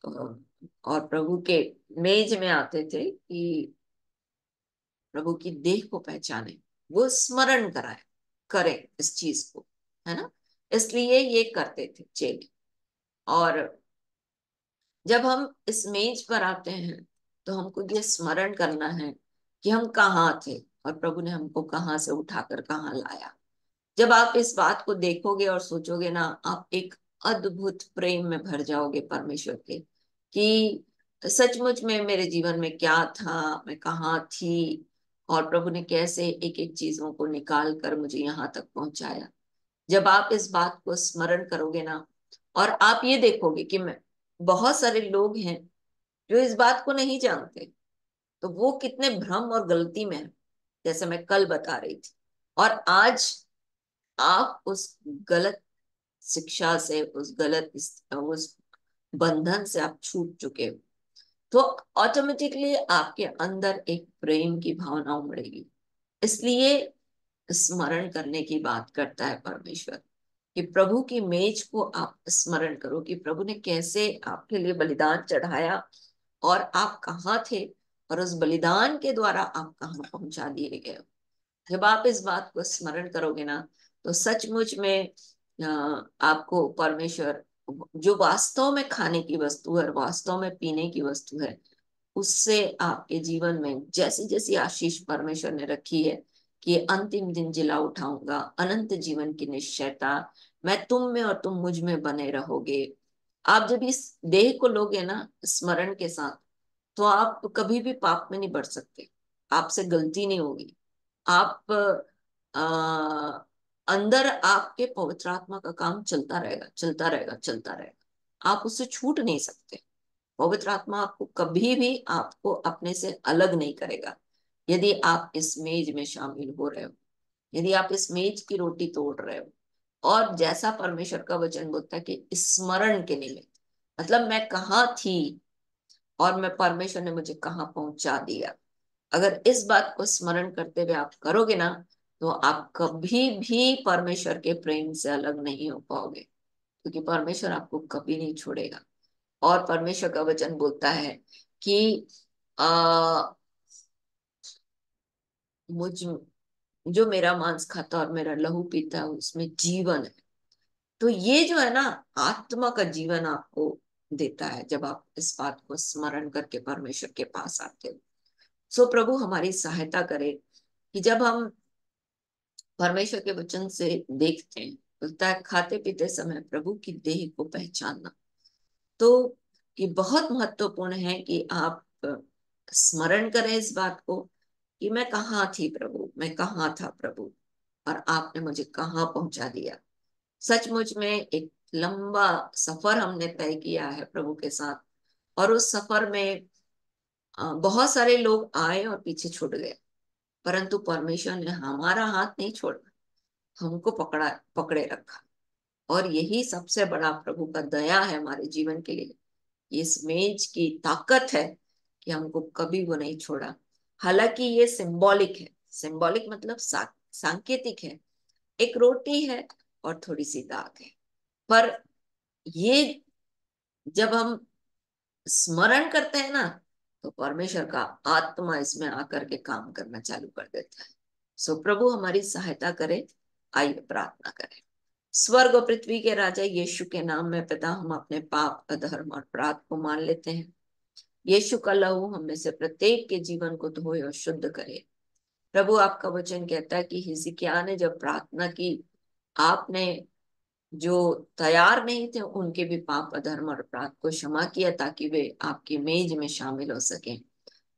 और प्रभु के मेज में आते थे कि प्रभु की देह को पहचाने, वो स्मरण कराए, करे इस चीज को, है ना। इसलिए ये करते थे चेले। और जब हम इस मेज पर आते हैं तो हमको ये स्मरण करना है कि हम कहाँ थे और प्रभु ने हमको कहाँ से उठाकर कहाँ लाया। जब आप इस बात को देखोगे और सोचोगे ना, आप एक अद्भुत प्रेम में भर जाओगे परमेश्वर के, कि सचमुच में मेरे जीवन में क्या था, मैं कहाँ थी, और प्रभु ने कैसे एक एक चीजों को निकाल कर मुझे यहाँ तक पहुंचाया। जब आप इस बात को स्मरण करोगे ना, और आप ये देखोगे कि मैं बहुत सारे लोग हैं जो इस बात को नहीं जानते, तो वो कितने भ्रम और गलती में है, जैसे मैं कल बता रही थी। और आज आप उस गलत शिक्षा से, उस बंधन से आप छूट चुके हो, तो ऑटोमेटिकली आपके अंदर एक प्रेम की भावना उमड़ेगी। इसलिए स्मरण करने की बात करता है परमेश्वर, कि प्रभु की मेज को आप स्मरण करो कि प्रभु ने कैसे आपके लिए बलिदान चढ़ाया, और आप कहाँ थे, और उस बलिदान के द्वारा आप कहाँ पहुंचा दिए गए हो। जब आप इस बात को स्मरण करोगे ना, तो सचमुच में आपको परमेश्वर जो वास्तव में खाने की वस्तु है, वास्तव में पीने की वस्तु है, उससे आपके जीवन में जैसी जैसी आशीष परमेश्वर ने रखी है कि अंतिम दिन जिला उठाऊंगा, अनंत जीवन की निश्चयता, मैं तुम में और तुम मुझ में बने रहोगे। आप जब इस देह को लोगे ना स्मरण के साथ, तो आप कभी भी पाप में नहीं बढ़ सकते, आपसे गलती नहीं होगी। आप अंदर आपके पवित्र आत्मा का काम चलता रहेगा, चलता रहेगा, चलता रहेगा, आप उससे छूट नहीं सकते। पवित्र आत्मा आपको कभी भी आपको अपने से अलग नहीं करेगा, यदि आप इस मेज में शामिल हो रहे हो, यदि आप इस मेज की रोटी तोड़ रहे हो। और जैसा परमेश्वर का वचन बोलता है कि स्मरण के निमित्त, मतलब मैं कहाँ थी और मैं परमेश्वर ने मुझे कहाँ पहुंचा दिया। अगर इस बात को स्मरण करते हुए आप करोगे ना, तो आप कभी भी परमेश्वर के प्रेम से अलग नहीं हो पाओगे, क्योंकि परमेश्वर आपको कभी नहीं छोड़ेगा। और परमेश्वर का वचन बोलता है कि आ, मुझ जो मेरा मांस खाता और मेरा लहू पीता है उसमें जीवन है। तो ये जो है ना, आत्मा का जीवन आपको देता है जब आप इस बात को स्मरण करके परमेश्वर के पास आते हो। सो प्रभु हमारी सहायता करे कि जब हम परमेश्वर के वचन से देखते हैं, बोलता है खाते पीते समय प्रभु की देह को पहचानना। तो ये बहुत महत्वपूर्ण है कि आप स्मरण करें इस बात को कि मैं कहाँ थी प्रभु, मैं कहाँ था प्रभु, और आपने मुझे कहाँ पहुंचा दिया। सचमुच में एक लंबा सफर हमने तय किया है प्रभु के साथ, और उस सफर में बहुत सारे लोग आए और पीछे छूट गए, परंतु परमेश्वर ने हमारा हाथ नहीं छोड़ा, हमको पकड़े रखा। और यही सबसे बड़ा प्रभु का दया है हमारे जीवन के लिए। इस मेज की ताकत है कि हमको कभी वो नहीं छोड़ा। हालांकि ये सिंबॉलिक है, सिंबॉलिक मतलब सांकेतिक है, एक रोटी है और थोड़ी सी दाग है, पर ये जब हम स्मरण करते हैं ना, तो परमेश्वर का आत्मा इसमें आकर के काम करना चालू कर देता है। सो प्रभु हमारी सहायता करे। आइए प्रार्थना करें। स्वर्ग और पृथ्वी के राजा यीशु के नाम में पिता, हम अपने पाप, अधर्म और अपराध को मान लेते हैं। यीशु का लहू हम में से प्रत्येक के जीवन को धोए और शुद्ध करे। प्रभु आपका वचन कहता है कि हिजकिय्याह ने जब प्रार्थना की, आपने जो तैयार नहीं थे उनके भी पाप, अधर्म और अपराध को क्षमा किया, ताकि वे आपकी मेज में शामिल हो सके,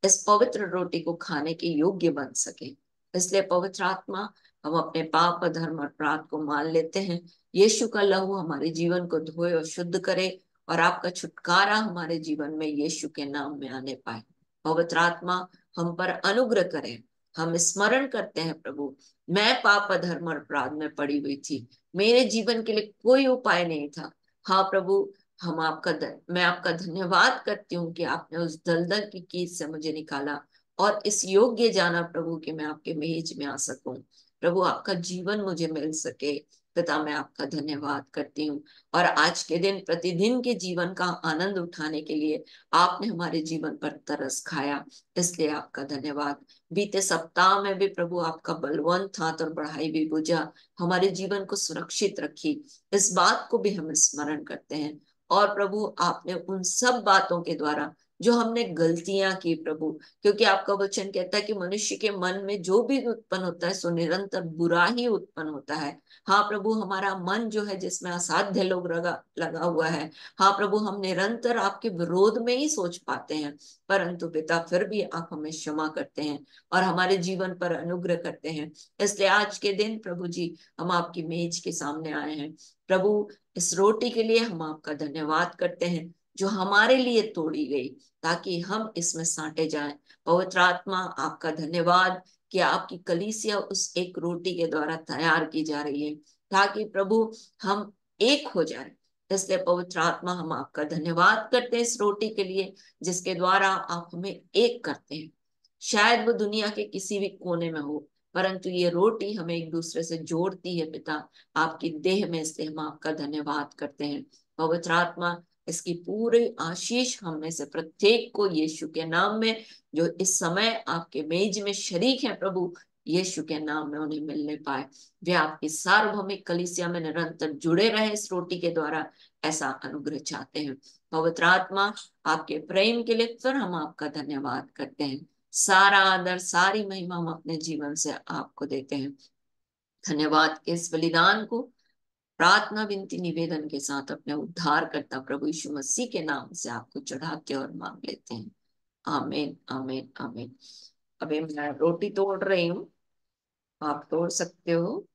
इस पवित्र रोटी को खाने के योग्य बन सके। इसलिए पवित्र आत्मा, हम अपने पाप, धर्म और अपराध को मान लेते हैं। यीशु का लहू हमारे जीवन को धोए और शुद्ध करे, और आपका छुटकारा हमारे जीवन में यीशु के नाम में आने पाए। पवित्र आत्मा हम पर अनुग्रह करें। हम स्मरण करते हैं प्रभु, मैं पाप, अधर्म और अपराध में पड़ी हुई थी, मेरे जीवन के लिए कोई उपाय नहीं था। हाँ प्रभु, मैं आपका धन्यवाद करती हूँ कि आपने उस दलदल की कीच से मुझे निकाला और इस योग्य जाना प्रभु कि मैं आपके मेज में आ सकूं। प्रभु आपका जीवन मुझे मिल सके। पिता मैं आपका धन्यवाद करती हूँ, और आज के दिन प्रतिदिन के जीवन का आनंद उठाने के लिए आपने हमारे जीवन पर तरस खाया, इसलिए आपका धन्यवाद। बीते सप्ताह में भी प्रभु आपका बलवंत हाथ और बढ़ाई भी भुजा हमारे जीवन को सुरक्षित रखी, इस बात को भी हम स्मरण करते हैं। और प्रभु आपने उन सब बातों के द्वारा जो हमने गलतियां की प्रभु, क्योंकि आपका वचन कहता है कि मनुष्य के मन में जो भी उत्पन्न होता है सो निरंतर बुरा ही उत्पन्न होता है। हाँ प्रभु, हमारा मन जो है जिसमें असाध्य लोग लगा लगा हुआ है, हाँ प्रभु, हम निरंतर आपके विरोध में ही सोच पाते हैं, परंतु पिता फिर भी आप हमें क्षमा करते हैं और हमारे जीवन पर अनुग्रह करते हैं। इसलिए आज के दिन प्रभु जी हम आपकी मेज के सामने आए हैं प्रभु। इस रोटी के लिए हम आपका धन्यवाद करते हैं जो हमारे लिए तोड़ी गई ताकि हम इसमें साटे जाएं। पवित्र आत्मा, आपका धन्यवाद कि आपकी कलीसिया उस एक रोटी के द्वारा तैयार की जा रही है ताकि प्रभु हम एक हो जाए। इसलिए पवित्र आत्मा, हम आपका धन्यवाद करते हैं इस रोटी के लिए जिसके द्वारा आप हमें एक करते हैं। शायद वो दुनिया के किसी भी कोने में हो, परंतु ये रोटी हमें एक दूसरे से जोड़ती है पिता, आपकी देह में। इसलिए हम आपका धन्यवाद करते हैं। पवित्र आत्मा, इसकी पूरी आशीष हम में से प्रत्येक को यीशु के नाम में, जो इस समय आपके मेज में शरीक हैं प्रभु, यीशु के नाम में उन्हें मिलने पाए। वे आपकी सार्वभौमिक कलीसिया में निरंतर जुड़े रहे इस रोटी के द्वारा, ऐसा अनुग्रह चाहते हैं। पवित्र आत्मा, आपके प्रेम के लिए फिर हम आपका धन्यवाद करते हैं। सारा आदर, सारी महिमा हम अपने जीवन से आपको देते हैं। धन्यवाद के इस बलिदान को प्रार्थना, विनती, निवेदन के साथ अपने उद्धारकर्ता प्रभु यीशु मसीह के नाम से आपको चढ़ाते और मांग लेते हैं। आमीन, आमीन, आमीन। अभी मैं रोटी तोड़ रही हूँ, आप तोड़ सकते हो,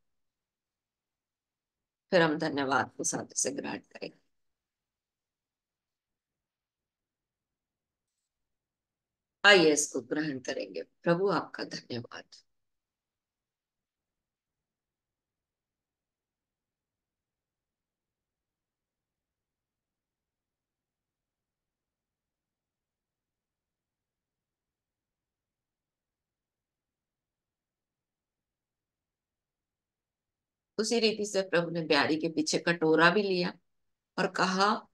फिर हम धन्यवाद के साथ इसे ग्रहण करेंगे। आइए इसको ग्रहण करेंगे। प्रभु आपका धन्यवाद। उसी रीति से प्रभु ने ब्यारी के पीछे कटोरा भी लिया और कहा,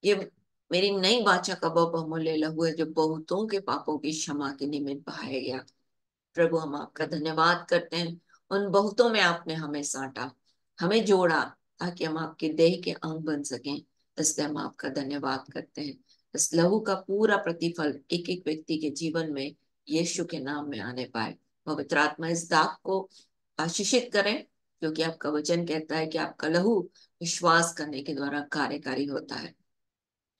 ये मेरी नई वाचा का वह बहुमूल्य लहू है जो बहुतों के पापों की क्षमा के निमित्त बहाया गया। प्रभु, हम आपका धन्यवाद करते हैं, उन बहुतों में आपने हमें साटा, हमें जोड़ा ताकि हम आपके देह के अंग बन सकें। इसलिए हम आपका धन्यवाद करते हैं। इस लहू का पूरा प्रतिफल एक एक व्यक्ति के जीवन में यीशु के नाम में आने पाए। पवित्र आत्मा, इस दाग को आशीषित करें, क्योंकि आपका वचन कहता है कि आपका लहू विश्वास करने के द्वारा कार्यकारी होता है।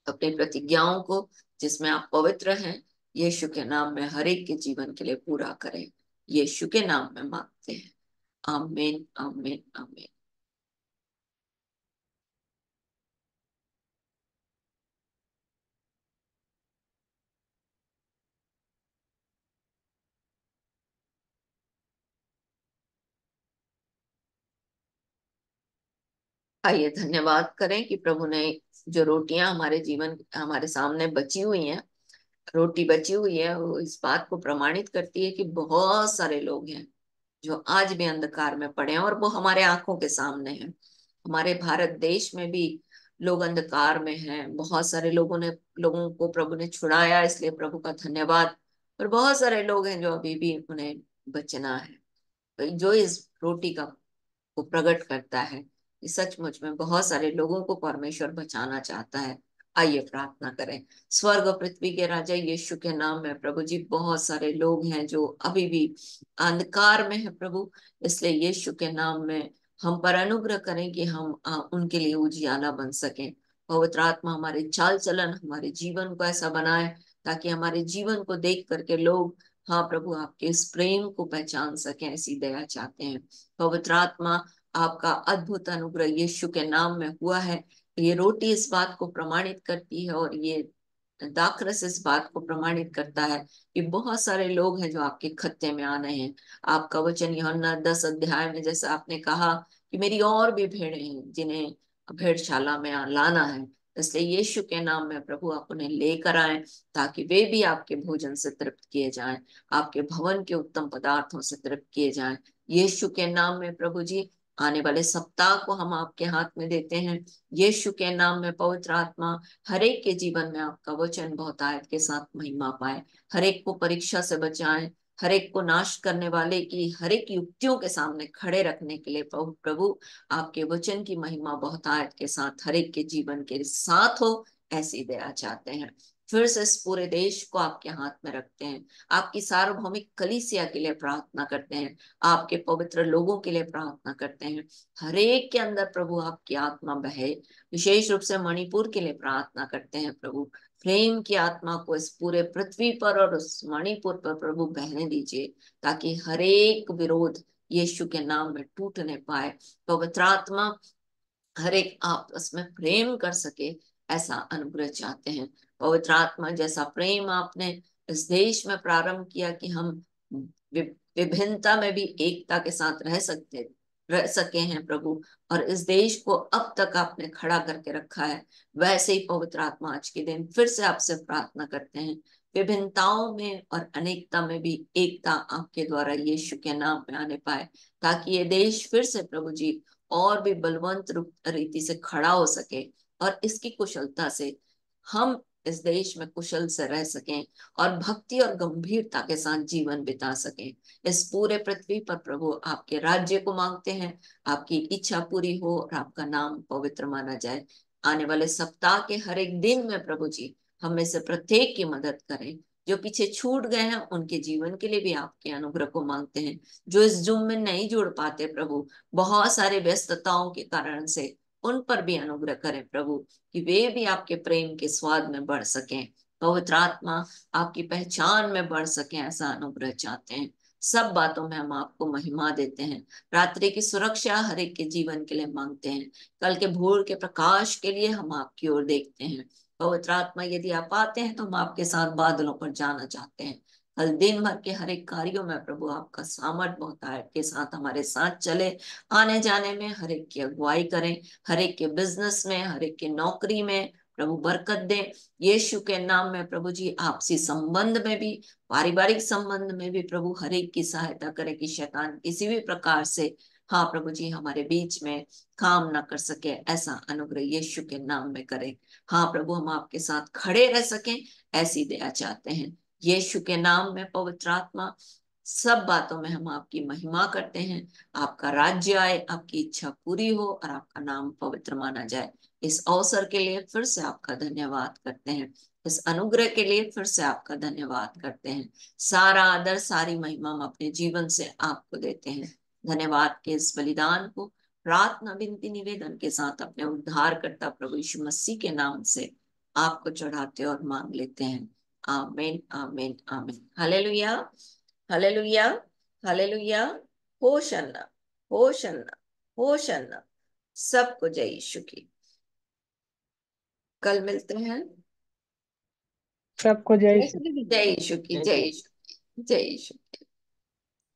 अपनी प्रतिज्ञाओं को जिसमें आप पवित्र हैं, यीशु के नाम में हर एक के जीवन के लिए पूरा करें। यीशु के नाम में मांगते हैं। आमीन, आमीन, आमीन। आइए धन्यवाद करें कि प्रभु ने जो रोटियां हमारे जीवन हमारे सामने बची हुई हैं, रोटी बची हुई है, वो इस बात को प्रमाणित करती है कि बहुत सारे लोग हैं जो आज भी अंधकार में पड़े हैं और वो हमारे आंखों के सामने हैं। हमारे भारत देश में भी लोग अंधकार में हैं। बहुत सारे लोगों को प्रभु ने छुड़ाया, इसलिए प्रभु का धन्यवाद। और बहुत सारे लोग हैं जो अभी भी उन्हें बचना है, जो इस रोटी का को प्रकट करता है कि सचमुच में बहुत सारे लोगों को परमेश्वर बचाना चाहता है। आइए प्रार्थना करें। स्वर्ग और पृथ्वी के राजा यीशु के नाम में प्रभु जी, बहुत सारे लोग हैं जो अभी भी अंधकार में है प्रभु, इसलिए यीशु के नाम में हम पर अनुग्रह करें कि हम उनके लिए उजियाला बन सकें। पवित्र आत्मा, हमारे चाल चलन, हमारे जीवन को ऐसा बनाए ताकि हमारे जीवन को देख करके लोग, हाँ प्रभु, आपके इस प्रेम को पहचान सकें, ऐसी दया चाहते हैं। पवित्र आत्मा, आपका अद्भुत अनुग्रह यीशु के नाम में हुआ है। ये रोटी इस बात को प्रमाणित करती है और ये दाखरस इस बात को प्रमाणित करता है कि बहुत सारे लोग हैं जो आपके खत्ते में आने हैं। आपका वचन यूहन्ना 10 अध्याय में जैसा आपने कहा कि मेरी और भी भेड़ें हैं जिन्हें भेड़शाला में लाना है। इसलिए यीशु के नाम में प्रभु आप उन्हें लेकर आए ताकि वे भी आपके भोजन से तृप्त किए जाएं, आपके भवन के उत्तम पदार्थों से तृप्त किए जाएं। यीशु के नाम में प्रभु जी, आने वाले सप्ताह को हम आपके हाथ में देते हैं। यीशु के नाम में पवित्र आत्मा, हर एक के जीवन में आपका वचन बहुत आयत के साथ महिमा पाए, हर एक को परीक्षा से बचाएं, हर एक को नाश करने वाले की हर एक युक्तियों के सामने खड़े रखने के लिए प्रभु प्रभु आपके वचन की महिमा बहुत आयत के साथ हर एक के जीवन के साथ हो, ऐसी दया चाहते हैं। फिर से इस पूरे देश को आपके हाथ में रखते हैं। आपकी सार्वभौमिक कलीसिया के लिए प्रार्थना करते हैं, आपके पवित्र लोगों के लिए प्रार्थना करते हैं। हर एक के अंदर प्रभु आपकी आत्मा बहे। विशेष रूप से मणिपुर के लिए प्रार्थना करते हैं प्रभु, प्रेम की आत्मा को इस पूरे पृथ्वी पर और उस मणिपुर पर प्रभु बहने दीजिए, ताकि हर एक विरोध यीशु के नाम में टूटने पाए। पवित्र आत्मा हर एक आपस में प्रेम कर सके, ऐसा अनुग्रह चाहते हैं। पवित्र आत्मा जैसा प्रेम आपने इस देश में प्रारंभ किया कि हम विभिन्नता में भी एकता के साथ रह सके हैं प्रभु, और इस देश को अब तक आपने खड़ा करके रखा है, वैसे ही पवित्र आत्मा आज के दिन फिर से आपसे प्रार्थना करते हैं, विभिन्नताओं में और अनेकता में भी एकता आपके द्वारा यीशु के नाम में आने पाए, ताकि ये देश फिर से प्रभु जी और भी बलवंत रीति से खड़ा हो सके, और इसकी कुशलता से हम इस देश में कुशल से रह सकें और भक्ति और गंभीरता के साथ जीवन बिता सकें। इस पूरे पृथ्वी पर प्रभु आपके राज्य को मांगते हैं, आपकी इच्छा पूरी हो और आपका नाम पवित्र माना जाए। आने वाले सप्ताह के हर एक दिन में प्रभु जी हम में से प्रत्येक की मदद करें। जो पीछे छूट गए हैं उनके जीवन के लिए भी आपके अनुग्रह को मांगते हैं। जो इस जूम में नहीं जुड़ पाते प्रभु, बहुत सारे व्यस्तताओं के कारण से, उन पर भी अनुग्रह करें प्रभु, कि वे भी आपके प्रेम के स्वाद में बढ़ सकें, पवित्र आत्मा आपकी पहचान में बढ़ सकें, ऐसा अनुग्रह चाहते हैं। सब बातों में हम आपको महिमा देते हैं। रात्रि की सुरक्षा हर एक के जीवन के लिए मांगते हैं। कल के भोर के प्रकाश के लिए हम आपकी ओर देखते हैं। पवित्र आत्मा यदि आप आते हैं तो हम आपके साथ बादलों पर जाना चाहते हैं। कल दिन भर के हर एक कार्यों में प्रभु आपका सामर्थ बहुतायत के साथ हमारे साथ चले, आने जाने में हर एक की अगुवाई करें, हर एक के बिजनेस में, हर एक के नौकरी में प्रभु बरकत दें। यीशु के नाम में प्रभु जी आपसी संबंध में भी, पारिवारिक संबंध में भी प्रभु हर एक की सहायता करें कि शैतान किसी भी प्रकार से, हाँ प्रभु जी, हमारे बीच में काम ना कर सके, ऐसा अनुग्रह यीशु के नाम में करें। हाँ प्रभु, हम आपके साथ खड़े रह सकें, ऐसी दया चाहते हैं। यीशु के नाम में पवित्र आत्मा सब बातों में हम आपकी महिमा करते हैं। आपका राज्य आए, आपकी इच्छा पूरी हो और आपका नाम पवित्र माना जाए। इस अवसर के लिए फिर से आपका धन्यवाद करते हैं। इस अनुग्रह के लिए फिर से आपका धन्यवाद करते हैं। सारा आदर, सारी महिमा हम अपने जीवन से आपको देते हैं। धन्यवाद के इस बलिदान को प्रार्थना, विनती, निवेदन के साथ अपने उद्धारकर्ता प्रभु यीशु मसीह के नाम से आपको चढ़ाते और मांग लेते हैं। आमीन, आमीन, आमीन। हालेलुया, हालेलुया, हालेलुया। होशन्ना, होशन्ना, होशन्ना। सबको जय यीशु की। कल मिलते हैं। सबको जय जय यीशु की, जय यीशु की, जय यीशु की।